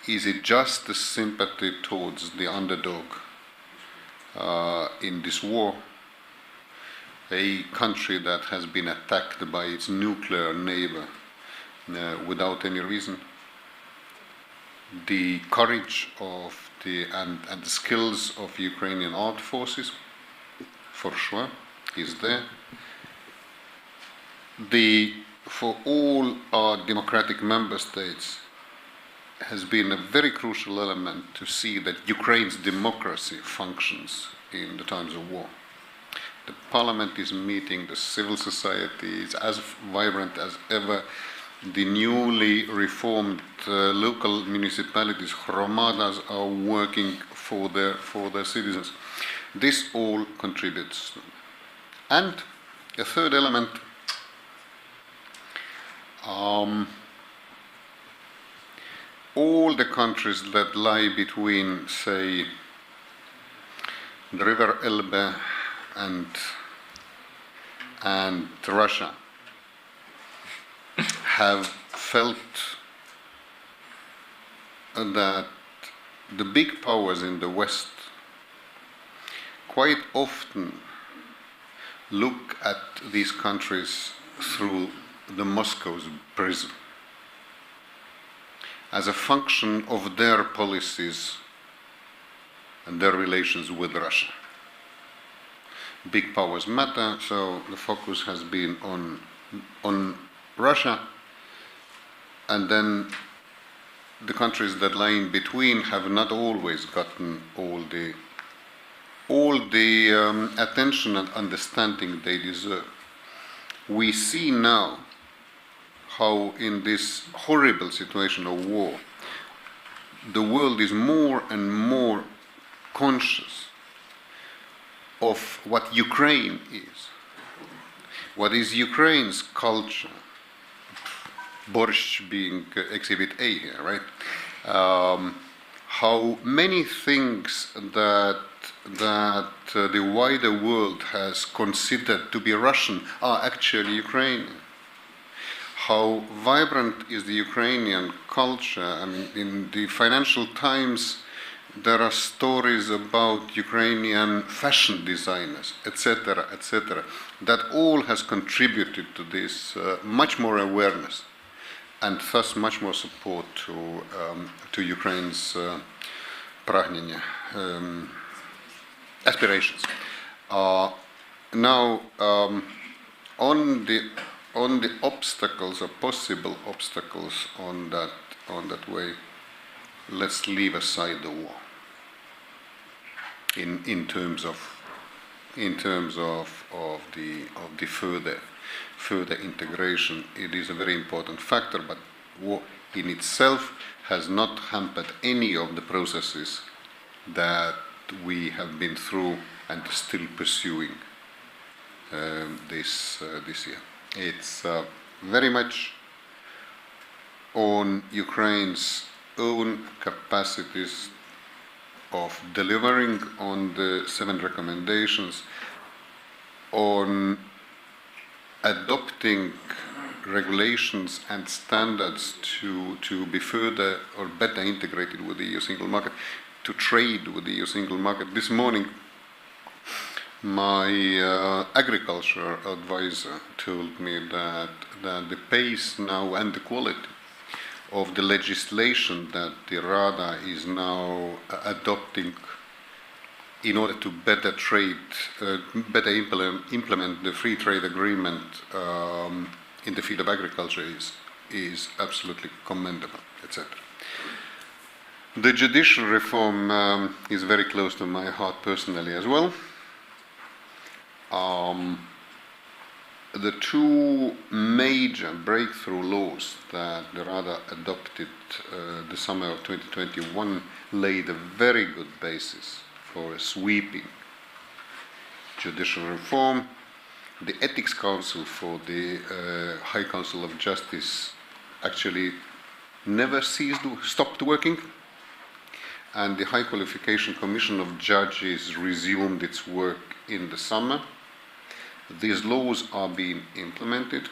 Speaker 3: Is it just a sympathy towards the underdog in this war, a country that has been attacked by its nuclear neighbor without any reason? The courage of and the skills of Ukrainian armed forces, for sure, is there. For all our democratic member states, has been a very crucial element to see that Ukraine's democracy functions in the times of war. The parliament is meeting, the civil society is as vibrant as ever. The newly reformed local municipalities, hromadas, are working for their citizens. This all contributes. And a third element, All the countries that lie between, say, the river Elbe and Russia have felt that the big powers in the West quite often look at these countries through the Moscow's prism as a function of their policies and their relations with Russia. Big powers matter, so the focus has been on Russia, and then the countries that lie in between have not always gotten all the attention and understanding they deserve. We see now how in this horrible situation of war, the world is more and more conscious of what Ukraine is. What is Ukraine's culture? Borscht being exhibit A here, right? How many things that the wider world has considered to be Russian are actually Ukrainian. How vibrant is the Ukrainian culture? I mean, in the Financial Times, there are stories about Ukrainian fashion designers, etc., etc. That all has contributed to this much more awareness and thus much more support to Ukraine's aspirations. Now, on the obstacles or possible obstacles on that way, let's leave aside the war. In terms of the further integration, it is a very important factor, but war in itself has not hampered any of the processes that we have been through and still pursuing this year. It's very much on Ukraine's own capacities of delivering on the 7 recommendations, on adopting regulations and standards to be further or better integrated with the EU single market, to trade with the EU single market. This morning, my agriculture advisor told me that the pace now and the quality of the legislation that the Rada is now adopting in order to better implement the free trade agreement in the field of agriculture is absolutely commendable, etc. The judicial reform is very close to my heart personally as well. The 2 major breakthrough laws that the Rada adopted the summer of 2021 laid a very good basis for a sweeping judicial reform. The Ethics Council for the High Council of Justice actually never stopped working, and the High Qualification Commission of Judges resumed its work in the summer. These laws are being implemented.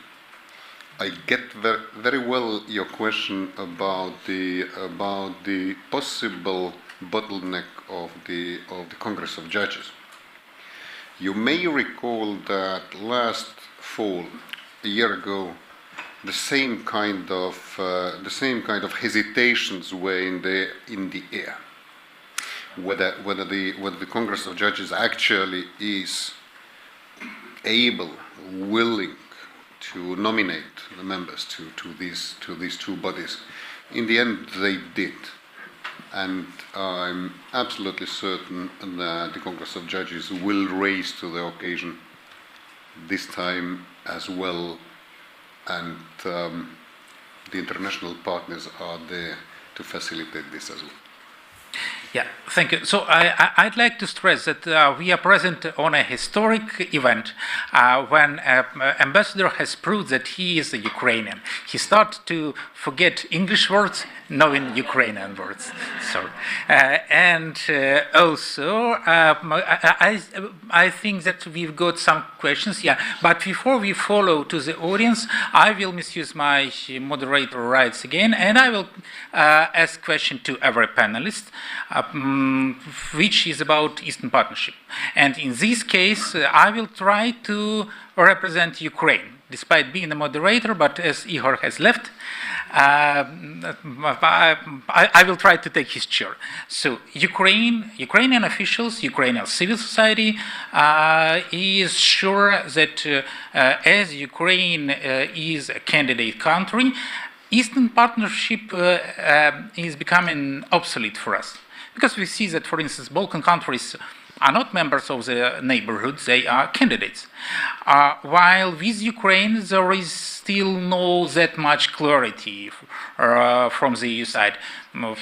Speaker 3: I get very well your question about the possible bottleneck of the Congress of Judges. You may recall that last fall, a year ago, the same kind of hesitations were in the air. Whether the Congress of Judges actually is able, willing to nominate the members to these 2 bodies. In the end, they did. And I'm absolutely certain that the Congress of Judges will rise to the occasion this time as well, and the international partners are there to facilitate this as well.
Speaker 1: Yeah, thank you. So I'd like to stress that we are present on a historic event when ambassador has proved that he is a Ukrainian. He started to forget English words, knowing Ukrainian words. Sorry. And also, I think that we've got some questions. Yeah, but before we follow to the audience, I will misuse my moderator rights again, and I will ask question to every panelist, which is about Eastern Partnership. And in this case, I will try to represent Ukraine, despite being the moderator, but as Ihor has left, I will try to take his chair. So Ukrainian officials, Ukrainian civil society is sure that as Ukraine is a candidate country, Eastern Partnership is becoming obsolete for us. Because we see that, for instance, Balkan countries are not members of the neighborhood, they are candidates. While with Ukraine, there is still no that much clarity from the EU side.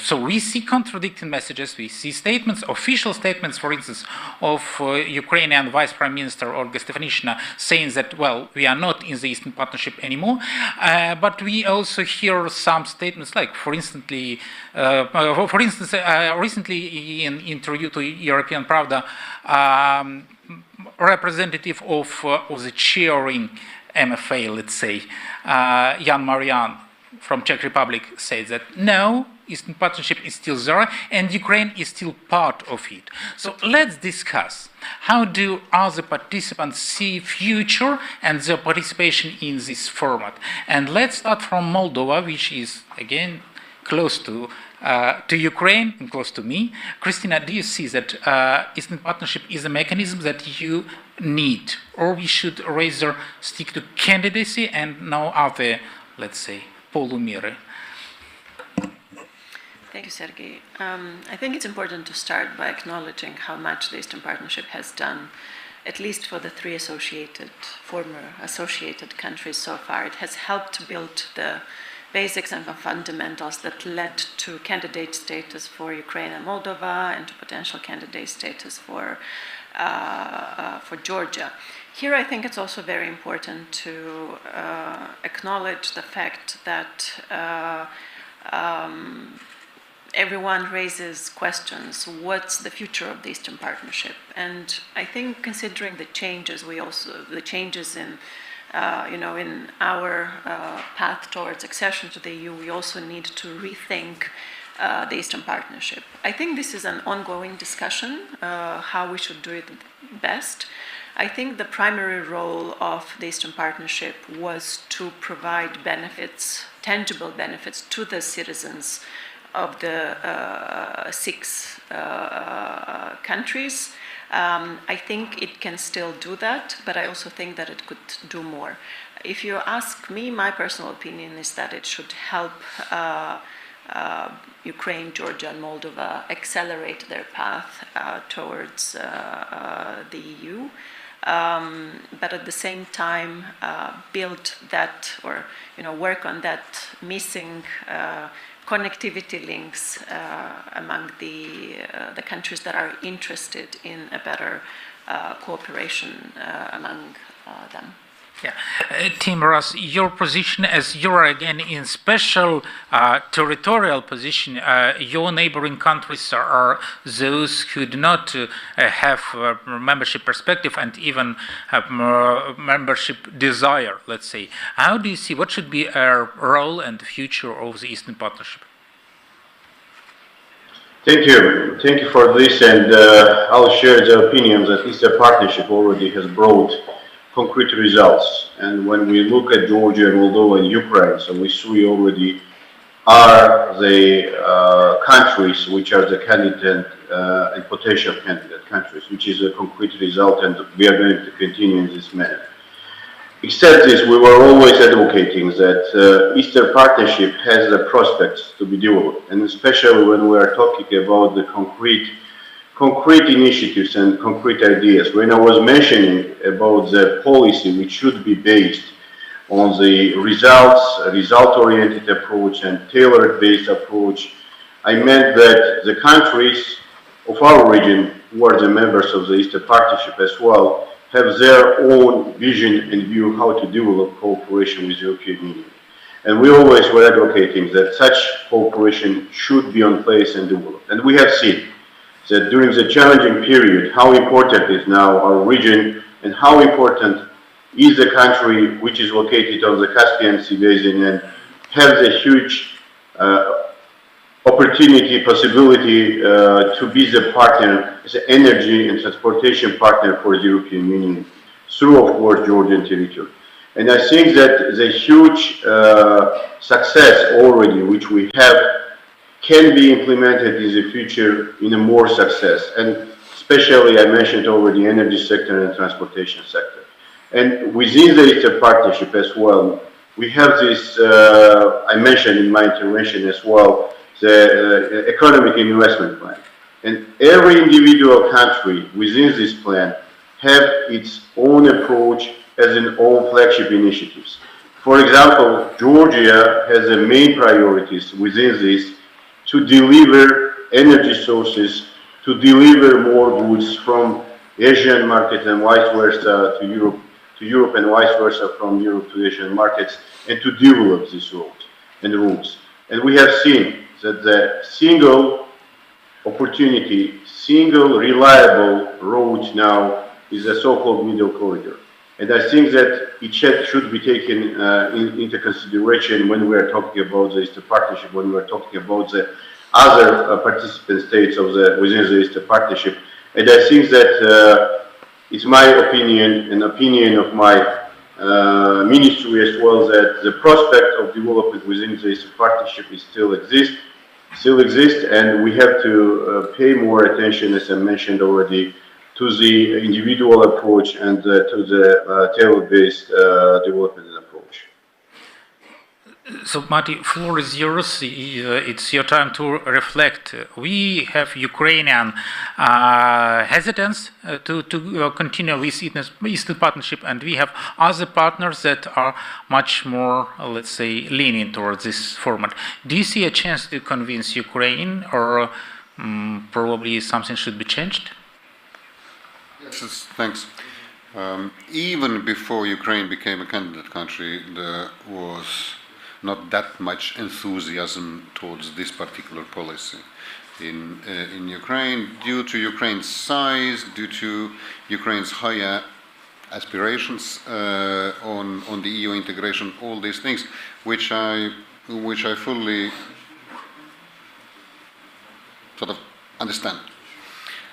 Speaker 1: So we see contradicting messages, we see statements, official statements, for instance, of Ukrainian Vice Prime Minister Olga Stefanishyna saying that, well, we are not in the Eastern Partnership anymore, but we also hear some statements like, for instance, recently in interview to European Pravda, representative of the chairing MFA, let's say, Jan Marian from Czech Republic says that no, Eastern Partnership is still there and Ukraine is still part of it. So let's discuss how do other participants see future and their participation in this format. And let's start from Moldova, which is again close to Ukraine and close to me. Cristina, do you see that Eastern Partnership is a mechanism that you need, or we should rather stick to candidacy and no other, let's say, polumere?
Speaker 4: Thank you, Sergei. I think it's important to start by acknowledging how much the Eastern Partnership has done, at least for the three former associated countries so far. It has helped build the basics and the fundamentals that led to candidate status for Ukraine and Moldova and to potential candidate status for Georgia. Here, I think it's also very important to acknowledge the fact that everyone raises questions. What's the future of the Eastern Partnership? And I think, considering the changes, the changes in in our path towards accession to the EU, we also need to rethink the Eastern Partnership. I think this is an ongoing discussion, how we should do it best. I think the primary role of the Eastern Partnership was to provide benefits, tangible benefits, to the citizens of the 6 countries. I think it can still do that, but I also think that it could do more. If you ask me, my personal opinion is that it should help Ukraine, Georgia, and Moldova accelerate their path towards the EU, but at the same time build that, or work on that missing connectivity links among the countries that are interested in a better cooperation among them.
Speaker 1: Yeah, Teimuraz, your position, as you are again in special territorial position, your neighboring countries are those who do not have membership perspective and even have membership desire, let's say. How do you see, what should be our role and the future of the Eastern Partnership?
Speaker 5: Thank you. Thank you for this, and I'll share the opinion that Eastern Partnership already has brought concrete results. And when we look at Georgia, Moldova, and Ukraine, so we see already are the countries which are the candidate and potential candidate countries, which is a concrete result, and we are going to continue in this manner. Except this, we were always advocating that Eastern Partnership has the prospects to be developed, and especially when we are talking about the concrete initiatives and concrete ideas. When I was mentioning about the policy which should be based on the result-oriented approach and tailored-based approach, I meant that the countries of our region, who are the members of the Eastern Partnership as well, have their own vision and view how to develop cooperation with the European Union. And we always were advocating that such cooperation should be in place and developed. And we have seen that during the challenging period, how important is now our region and how important is the country which is located on the Caspian Sea basin and has a huge opportunity, possibility to be the partner, as an energy and transportation partner for the European Union through, of course, Georgian territory. And I think that the huge success already which we have can be implemented in the future in a more success. And especially I mentioned already energy sector and transportation sector. And within the Eastern Partnership as well, we have this, I mentioned in my intervention as well, the economic investment plan. And every individual country within this plan have its own approach as an own flagship initiatives. For example, Georgia has the main priorities within this to deliver energy sources, to deliver more goods from Asian market and vice versa to Europe and vice versa from Europe to Asian markets, and to develop this road and routes. And we have seen that the single opportunity, single reliable road now is a so-called middle corridor. And I think that it should be taken into consideration when we are talking about the Eastern Partnership, when we are talking about the other participant states of within the Eastern Partnership. And I think that it's my opinion, an opinion of my ministry as well, that the prospect of development within the Eastern Partnership still exists, and we have to pay more attention, as I mentioned already, to the individual approach and to the tailor-based development approach.
Speaker 1: So, Matti, floor is yours. It's your time to reflect. We have Ukrainian hesitance to continue with Eastern Partnership, and we have other partners that are much more, let's say, leaning towards this format. Do you see a chance to convince Ukraine, or probably something should be changed?
Speaker 3: Yes, thanks. Even before Ukraine became a candidate country, there was not that much enthusiasm towards this particular policy in Ukraine, due to Ukraine's size, due to Ukraine's higher aspirations on the EU integration, all these things, which I fully sort of understand.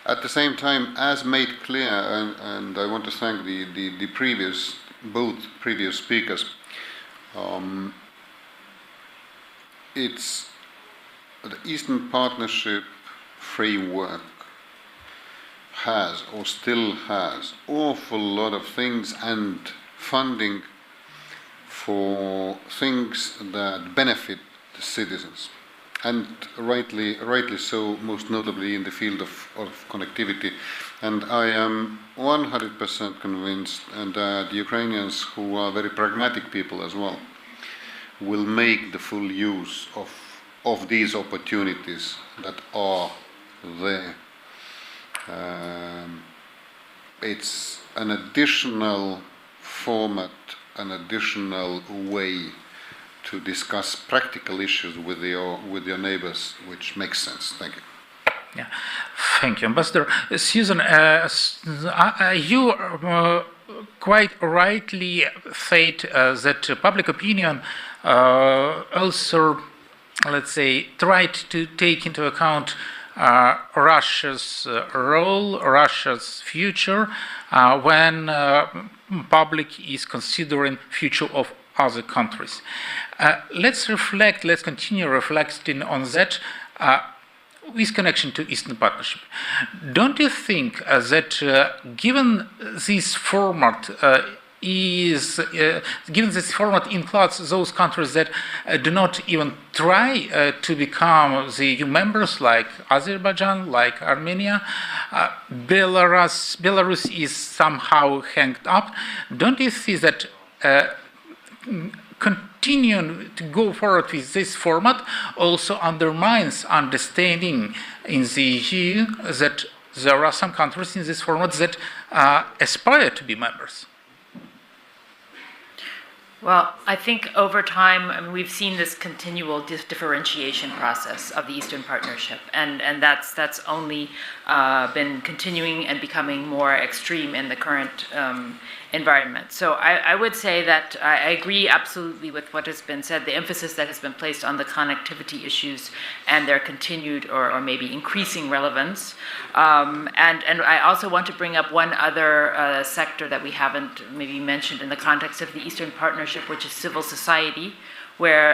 Speaker 3: At the same time, as made clear, and I want to thank both previous speakers, it's the Eastern Partnership framework has, or still has, awful lot of things and funding for things that benefit the citizens. And rightly so, most notably in the field of connectivity. And I am 100% convinced that the Ukrainians, who are very pragmatic people as well, will make the full use of these opportunities that are there. It's an additional format, an additional way to discuss practical issues with your neighbors, which makes sense. Thank you.
Speaker 1: Yeah, thank you, Ambassador. Susan, you quite rightly said that public opinion also, let's say, tried to take into account Russia's role, Russia's future, when public is considering future of other countries. Let's continue reflecting on that with connection to Eastern Partnership. Don't you think that given this format includes those countries that do not even try to become the EU members, like Azerbaijan, like Armenia, Belarus is somehow hanged up. Don't you see that continuing to go forward with this format also undermines understanding in the EU that there are some countries in this format that aspire to be members.
Speaker 6: Well, I think over time, I mean, we've seen this continual differentiation process of the Eastern Partnership, and that's only been continuing and becoming more extreme in the current environment. So I would say that I agree absolutely with what has been said, the emphasis that has been placed on the connectivity issues and their continued or maybe increasing relevance. And I also want to bring up one other sector that we haven't maybe mentioned in the context of the Eastern Partnership, which is civil society, where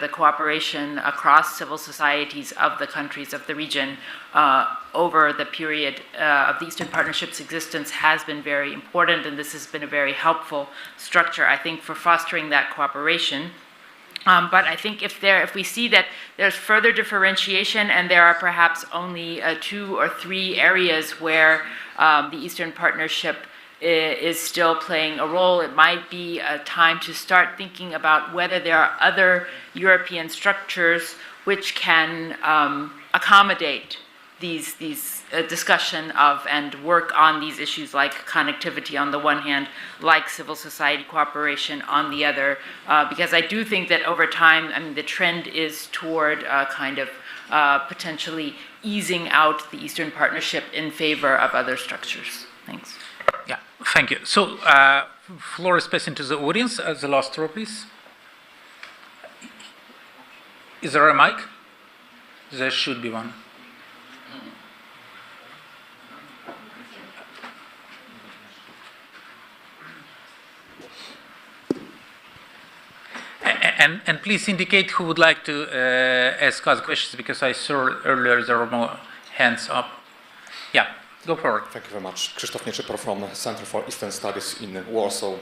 Speaker 6: the cooperation across civil societies of the countries of the region over the period of the Eastern Partnership's existence has been very important, and this has been a very helpful structure, I think, for fostering that cooperation. But I think if we see that there's further differentiation and there are perhaps only 2 or 3 areas where the Eastern Partnership is still playing a role, it might be a time to start thinking about whether there are other European structures which can accommodate these discussion of and work on these issues like connectivity on the one hand, like civil society cooperation on the other, because I do think that over time, I mean, the trend is toward kind of potentially easing out the Eastern Partnership in favor of other structures. Thanks.
Speaker 1: Yeah, thank you. So, floor is passing to the audience. The last row, please. Is there a mic? There should be one. And please indicate who would like to ask us questions, because I saw earlier there were more hands up. Yeah, go forward.
Speaker 9: Thank you very much. Krzysztof Nieczypor from Center for Eastern Studies in Warsaw.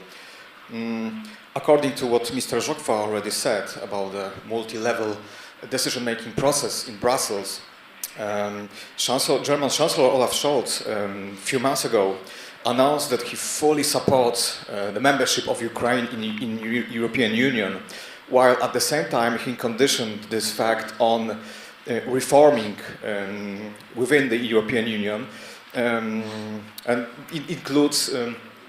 Speaker 9: According to what Mr. Zhovkva already said about the multi-level decision-making process in Brussels, German Chancellor Olaf Scholz a few months ago announced that he fully supports the membership of Ukraine in European Union, while at the same time he conditioned this fact on reforming within the European Union, and it includes,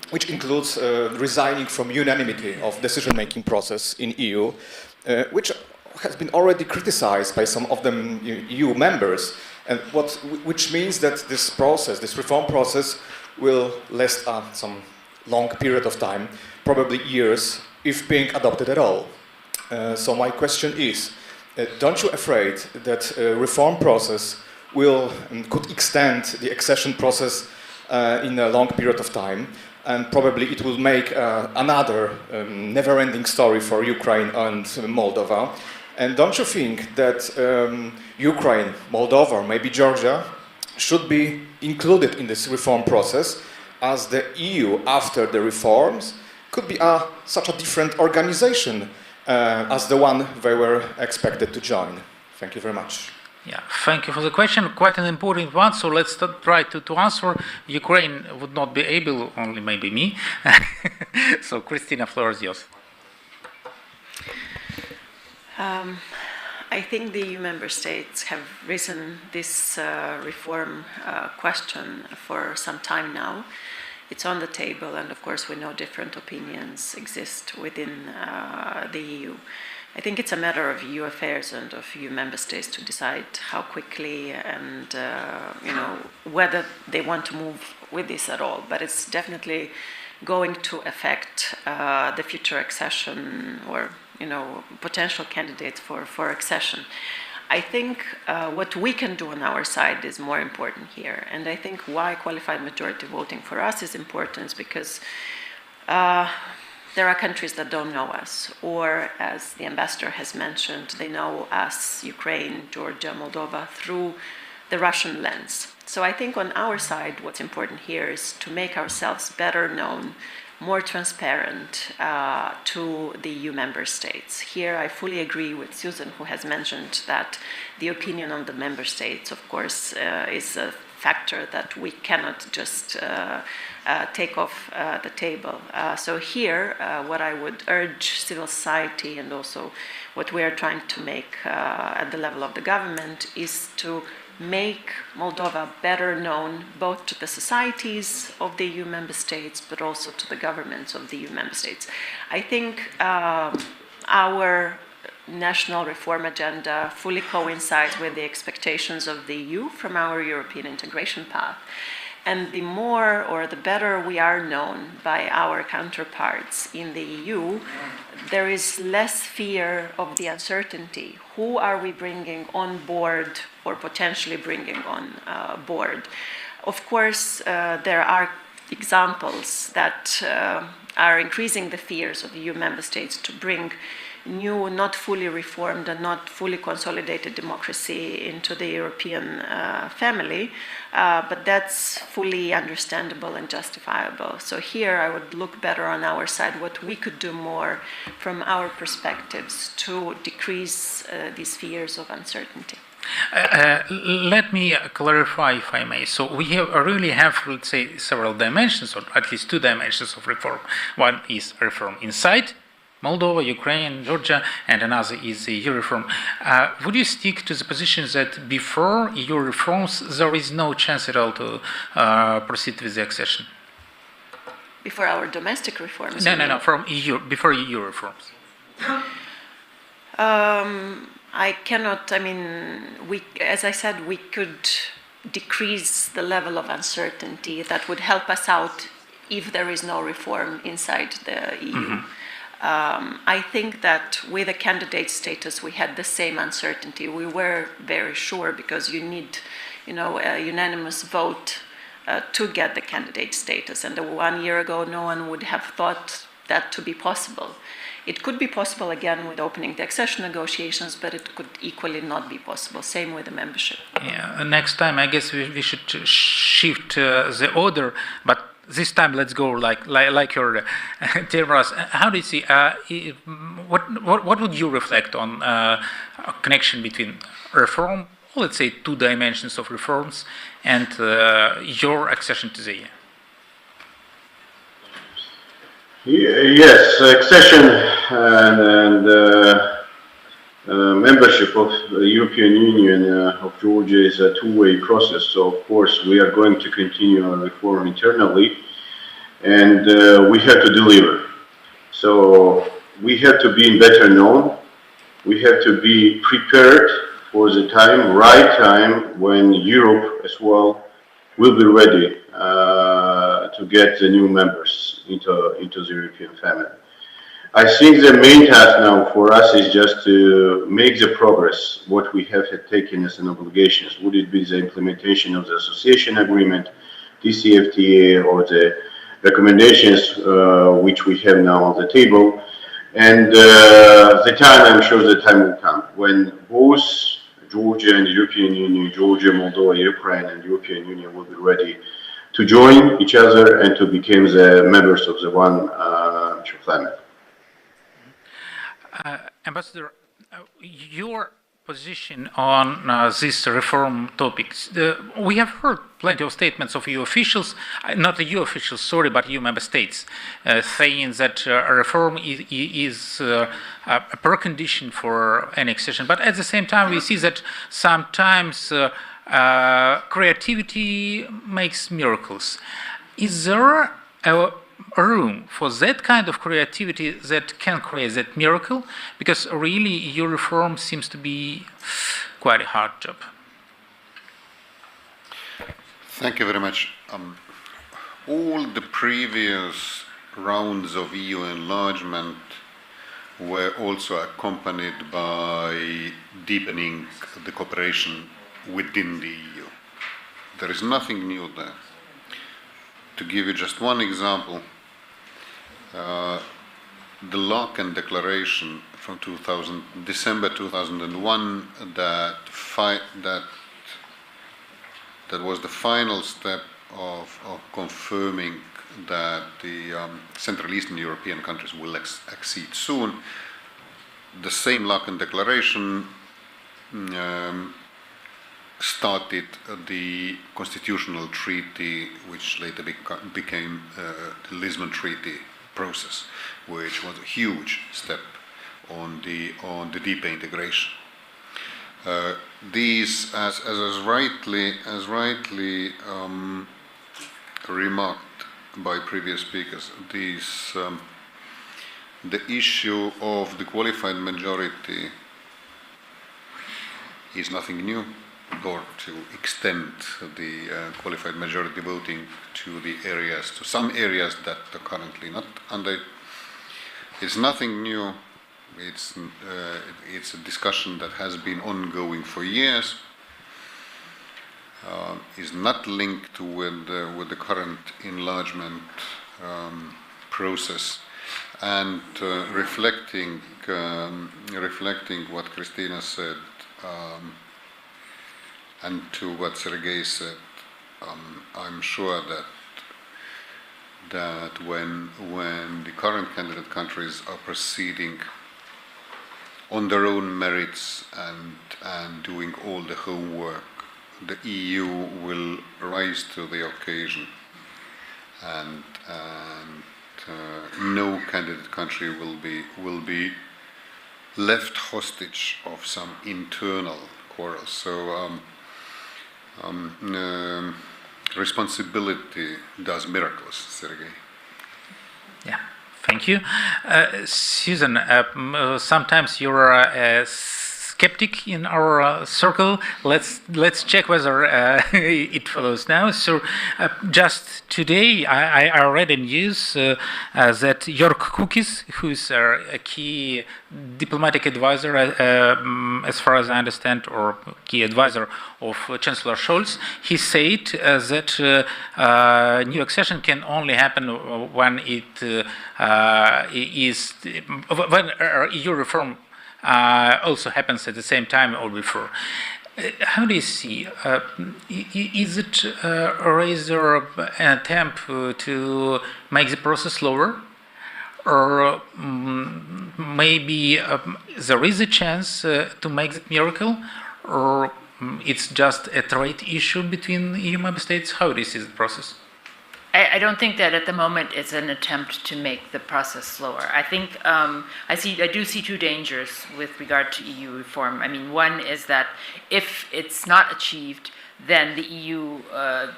Speaker 9: which includes resigning from unanimity of decision-making process in EU, which has been already criticized by some of the EU members, and which means that this process, this reform process, will last some long period of time, probably years, if being adopted at all. So my question is, don't you afraid that reform process could extend the accession process in a long period of time, and probably it will make another never-ending story for Ukraine and Moldova? And don't you think that Ukraine, Moldova, or maybe Georgia should be included in this reform process, as the EU, after the reforms, could be such a different organization as the one they were expected to join? Thank you very much.
Speaker 1: Yeah, thank you for the question. Quite an important one, so let's try to answer. Ukraine would not be able, only maybe me. So, Cristina, floor is yours.
Speaker 4: I think the EU member states have risen this reform question for some time now. It's on the table, and of course we know different opinions exist within the EU. I think it's a matter of EU affairs and of EU member states to decide how quickly and whether they want to move with this at all. But it's definitely going to affect the future accession or potential candidates for accession. I think what we can do on our side is more important here, and I think why qualified majority voting for us is important because there are countries that don't know us, or as the ambassador has mentioned, they know us, Ukraine, Georgia, Moldova, through the Russian lens. So I think on our side, what's important here is to make ourselves better known, more transparent to the EU member states. Here I fully agree with Susan, who has mentioned that the opinion on the member states, of course, is factor that we cannot just take off the table. So here, what I would urge civil society and also what we are trying to make at the level of the government is to make Moldova better known both to the societies of the EU member states but also to the governments of the EU member states. I think our national reform agenda fully coincides with the expectations of the EU from our European integration path. And the more or the better we are known by our counterparts in the EU, there is less fear of the uncertainty. Who are we bringing on board or potentially bringing on board? Of course, there are examples that are increasing the fears of EU member states to bring new, not fully reformed and not fully consolidated democracy into the European family, but that's fully understandable and justifiable. So here I would look better on our side what we could do more from our perspectives to decrease these fears of uncertainty.
Speaker 1: Let me clarify, if I may. So we really have, let's say, several dimensions, or at least two dimensions of reform. One is reform inside Moldova, Ukraine, Georgia, and another is the EU reform. Would you stick to the position that before EU reforms there is no chance at all to proceed with the accession?
Speaker 4: Before our domestic reforms?
Speaker 1: No, from EU, before EU reforms.
Speaker 4: I cannot, as I said, we could decrease the level of uncertainty that would help us out if there is no reform inside the EU. Mm-hmm. I think that with a candidate status, we had the same uncertainty. We were very sure because you need, a unanimous vote to get the candidate status. And 1 year ago, no one would have thought that to be possible. It could be possible again with opening the accession negotiations, but it could equally not be possible. Same with the membership. Yeah.
Speaker 1: Next time, I guess we should shift the order, but this time, let's go like your Teimuraz. How do you see? What would you reflect on a connection between reform, let's say, two dimensions of reforms, and your accession to the EU?
Speaker 5: Yes, accession and membership of the European Union of Georgia is a two-way process. So, of course, we are going to continue our reform internally, and we have to deliver. So, we have to be better known. We have to be prepared for the right time, when Europe as well will be ready to get the new members into the European family. I think the main task now for us is just to make the progress, what we have taken as an obligations. Would it be the implementation of the association agreement, DCFTA, or the recommendations which we have now on the table. And the time, I'm sure the time will come when both Georgia and the European Union, Georgia, Moldova, Ukraine, and European Union will be ready to join each other and to become the members of the one family.
Speaker 1: Ambassador, your position on these reform topics. We have heard plenty of statements of EU officials, not the EU officials, sorry, but EU member states, saying that reform is a precondition for an accession. But at the same time, we see that sometimes creativity makes miracles. Is there a room for that kind of creativity that can create that miracle? Because really EU reform seems to be quite a hard job.
Speaker 3: Thank you very much. All the previous rounds of EU enlargement were also accompanied by deepening the cooperation within the EU. There is nothing new there. To give you just one example, the Laeken Declaration from December 2001 that was the final step of confirming that the Central Eastern European countries will accede soon. The same Laeken Declaration started the constitutional treaty, which later became the Lisbon Treaty process, which was a huge step on the deeper integration. These, as rightly remarked by previous speakers, these the issue of the qualified majority is nothing new, or to extend the qualified majority voting to some areas that are currently not under. It's nothing new. It's a discussion that has been ongoing for years. Is not linked with the current enlargement process, and reflecting what Cristina said, and to what Sergei said, I'm sure that when the current candidate countries are proceeding on their own merits and doing all the homework, the EU will rise to the occasion, and no candidate country will be left hostage of some internal quarrels. So responsibility does miracles, Sergei.
Speaker 1: Yeah, thank you. Susan, sometimes you're a skeptic in our circle. Let's check whether it follows now. So just today I read in news that Jörg Kukis, who's a key diplomatic advisor, as far as I understand, or key advisor of Chancellor Scholz, he said that new accession can only happen when it is when EU reform also happens at the same time or before. How do you see? Is it rather an attempt to make the process slower, or maybe there is a chance to make the miracle, or it's just a trade issue between EU member states? How do you see the process?
Speaker 6: I don't think that at the moment it's an attempt to make the process slower. I think I do see two dangers with regard to EU reform. I mean, one is that if it's not achieved, then the EU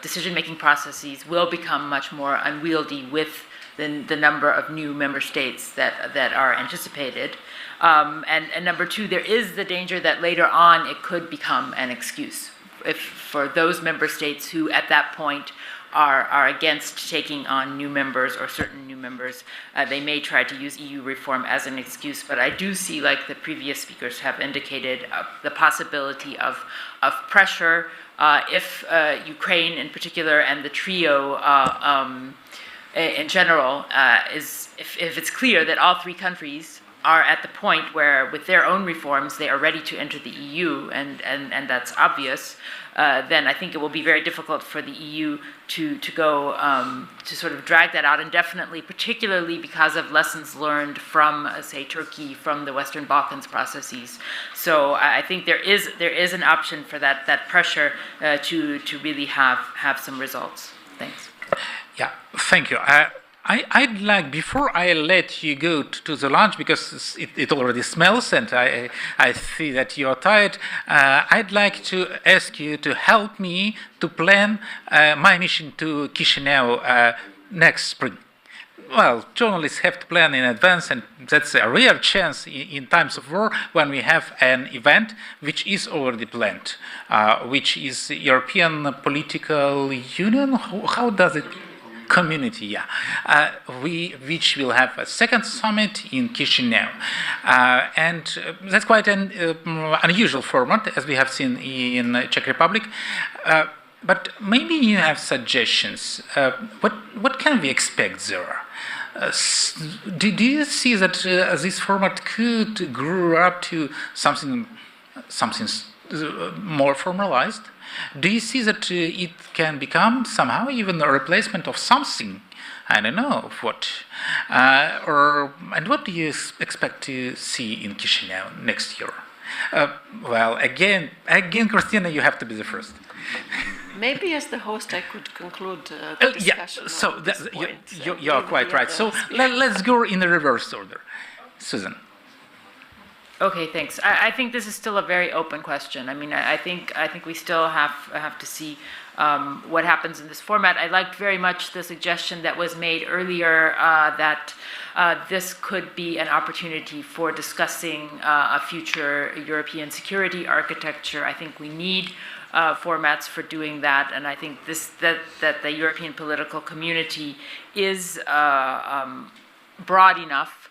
Speaker 6: decision-making processes will become much more unwieldy with the number of new member states that are anticipated. And number two, there is the danger that later on it could become an excuse for those member states who at that point are against taking on new members or certain new members. They may try to use EU reform as an excuse, but I do see, like the previous speakers have indicated, the possibility of pressure if Ukraine in particular and the trio in general if it's clear that all three countries are at the point where with their own reforms they are ready to enter the EU, and that's obvious, then I think it will be very difficult for the EU to go to sort of drag that out indefinitely, particularly because of lessons learned from, say, Turkey, from the Western Balkans processes. So I think there is an option for that pressure to really have some results. Thanks.
Speaker 1: Yeah, thank you. I'd like, before I let you go to the lunch, because it already smells and I see that you're tired, I'd like to ask you to help me to plan my mission to Chisinau next spring. Well, journalists have to plan in advance, and that's a rare chance in times of war when we have an event which is already planned, which is European Political Union. How does it? Community, yeah. Which will have a second summit in Chisinau. And that's quite an unusual format, as we have seen in Czech Republic. But maybe you have suggestions. What can we expect there? Do you see that this format could grow up to something more formalized? Do you see that it can become somehow even a replacement of something? I don't know of what. And what do you expect to see in Chisinau next year? Well, again, Cristina, you have to be the first.
Speaker 4: Maybe as the host, I could conclude the discussion.
Speaker 1: Yeah, so
Speaker 4: on this point.
Speaker 1: you are quite right. So let's go in the reverse order. Susan.
Speaker 6: Okay, thanks. I think this is still a very open question. I mean, I think we still have to see what happens in this format. I liked very much the suggestion that was made earlier that this could be an opportunity for discussing a future European security architecture. I think we need formats for doing that, and I think that the European political community is broad enough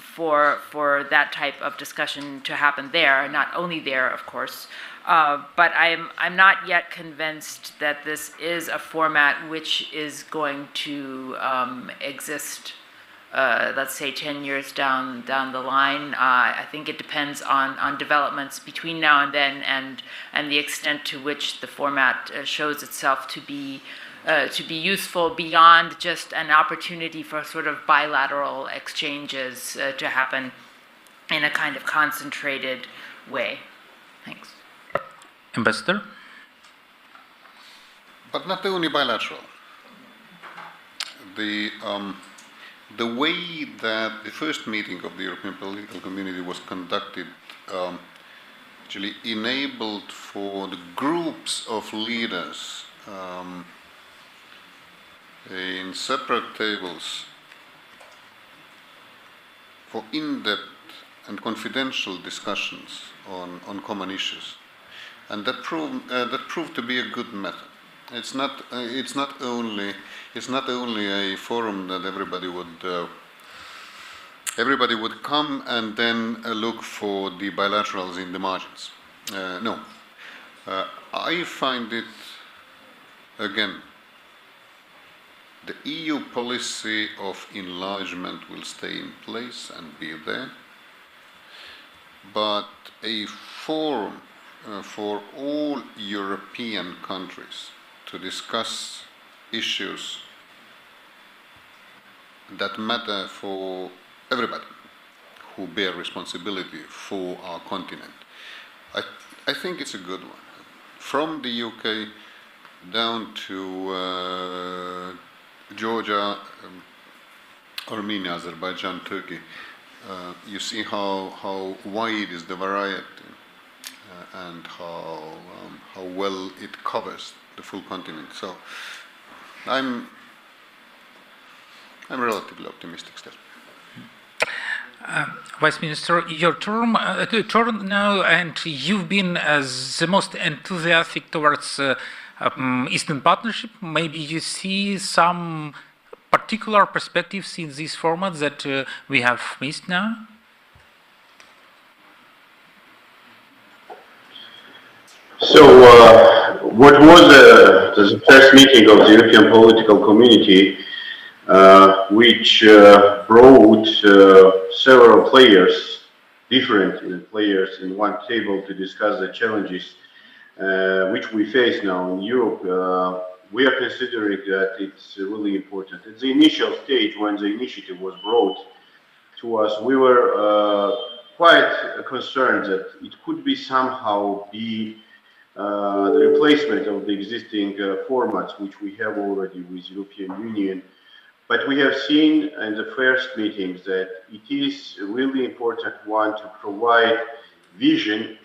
Speaker 6: for that type of discussion to happen there. Not only there, of course, but I'm not yet convinced that this is a format which is going to exist. Let's say 10 years down the line. I think it depends on developments between now and then, and the extent to which the format shows itself to be useful beyond just an opportunity for sort of bilateral exchanges to happen in a kind of concentrated way. Thanks.
Speaker 1: Ambassador?
Speaker 3: But not only bilateral. The way that the first meeting of the European political community was conducted actually enabled for the groups of leaders in separate tables for in-depth and confidential discussions on common issues, and that proved to be a good method. It's not only a forum that everybody would come and then look for the bilaterals in the margins. No, I find it again. The EU policy of enlargement will stay in place and be there, but a forum for all European countries to discuss issues that matter for everybody who bear responsibility for our continent. I think it's a good one. From the UK down to Georgia, Armenia, Azerbaijan, Turkey, you see how wide is the variety and how well it covers the full continent. So I'm relatively optimistic still.
Speaker 1: Vice Minister, your turn now, and you've been the most enthusiastic towards Eastern Partnership. Maybe you see some particular perspectives in this format that we have missed now?
Speaker 5: So, what was the first meeting of the European political community, which brought several players, different players, in one table to discuss the challenges which we face now in Europe. We are considering that it's really important. At the initial stage, when the initiative was brought to us, we were quite concerned that it could be somehow be the replacement of the existing formats which we have already with European Union. But we have seen in the first meetings that it is a really important one to provide vision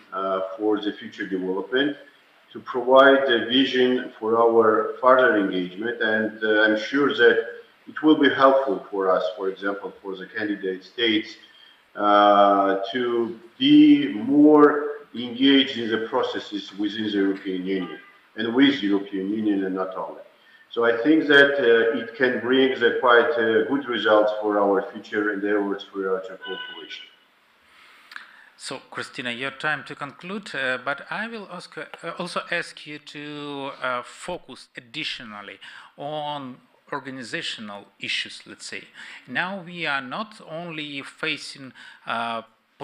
Speaker 5: for the future development, to provide a vision for our further engagement, and I'm sure that it will be helpful for us, for example, for the candidate states, to be more engaged in the processes within the European Union, and with the European Union and not only. So I think that it can bring quite good results for our future endeavors for our cooperation.
Speaker 1: So, Cristina, your time to conclude, but I will also ask you to focus additionally on organizational issues, let's say. Now we are not only facing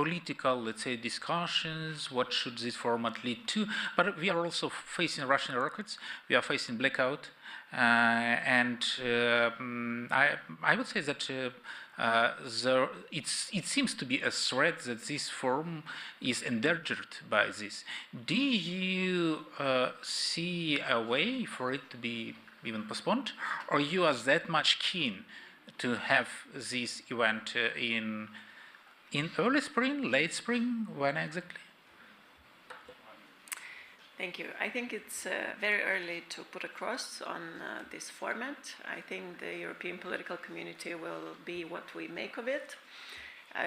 Speaker 1: political, let's say, discussions. What should this format lead to? But we are also facing Russian rockets. We are facing blackout, and I would say that it seems to be a threat that this forum is endangered by this. Do you see a way for it to be even postponed, or you are that much keen to have this event in early spring, late spring, when exactly?
Speaker 4: Thank you. I think it's very early to put across on this format. I think the European political community will be what we make of it.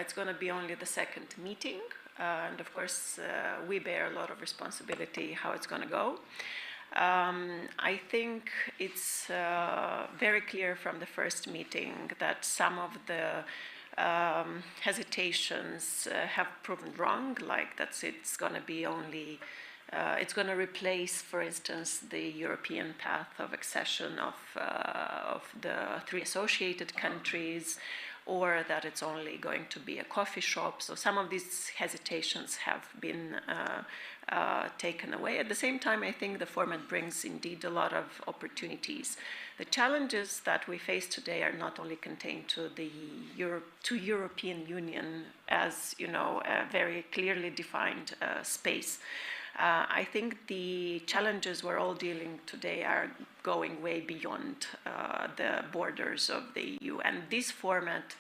Speaker 4: It's going to be only the second meeting, and of course we bear a lot of responsibility how it's going to go. I think it's very clear from the first meeting that some of the hesitations have proven wrong, like that it's going to be only it's going to replace, for instance, the European path of accession of the 3 associated countries, or that it's only going to be a coffee shop. So some of these hesitations have been taken away. At the same time, I think the format brings indeed a lot of opportunities. The challenges that we face today are not only contained to the European Union as, you know, a very clearly defined space. I think the challenges we're all dealing today are going way beyond the borders of the EU, and this format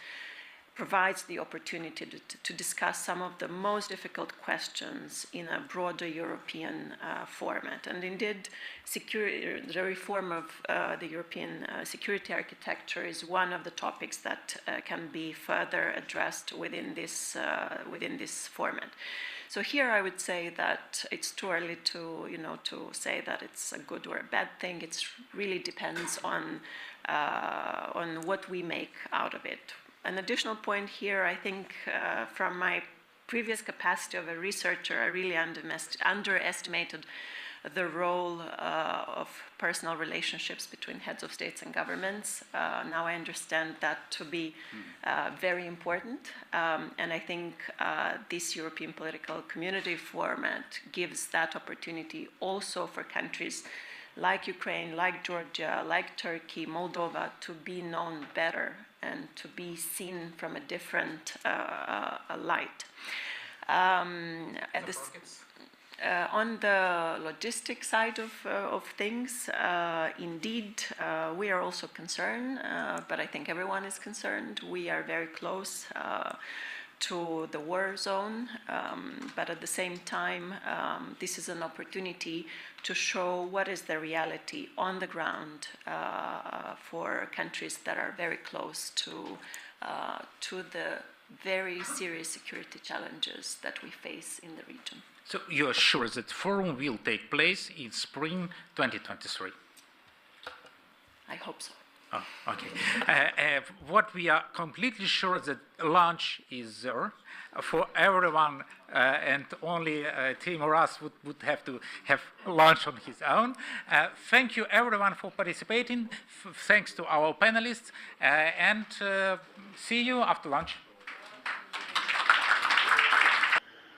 Speaker 4: provides the opportunity to discuss some of the most difficult questions in a broader European format. And indeed, the reform of the European security architecture is one of the topics that can be further addressed within this format. So here I would say that it's too early to, you know, to say that it's a good or a bad thing. It really depends on what we make out of it. An additional point here, I think, from my previous capacity of a researcher, I really underestimated the role of personal relationships between heads of states and governments. Now I understand that to be very important, and I think this European political community format gives that opportunity also for countries like Ukraine, like Georgia, like Turkey, Moldova, to be known better and to be seen from a different light. On the logistic side of things, indeed, we are also concerned, but I think everyone is concerned. We are very close to the war zone, but at the same time, this is an opportunity to show what is the reality on the ground for countries that are very close to the very serious security challenges that we face in the region.
Speaker 1: So you are sure that the forum will take place in spring 2023?
Speaker 4: I hope so.
Speaker 1: Oh, okay. What we are completely sure that lunch is there for everyone, and only Teimuraz would have to have lunch on his own. Thank you everyone for participating. Thanks to our panelists, and see you after lunch.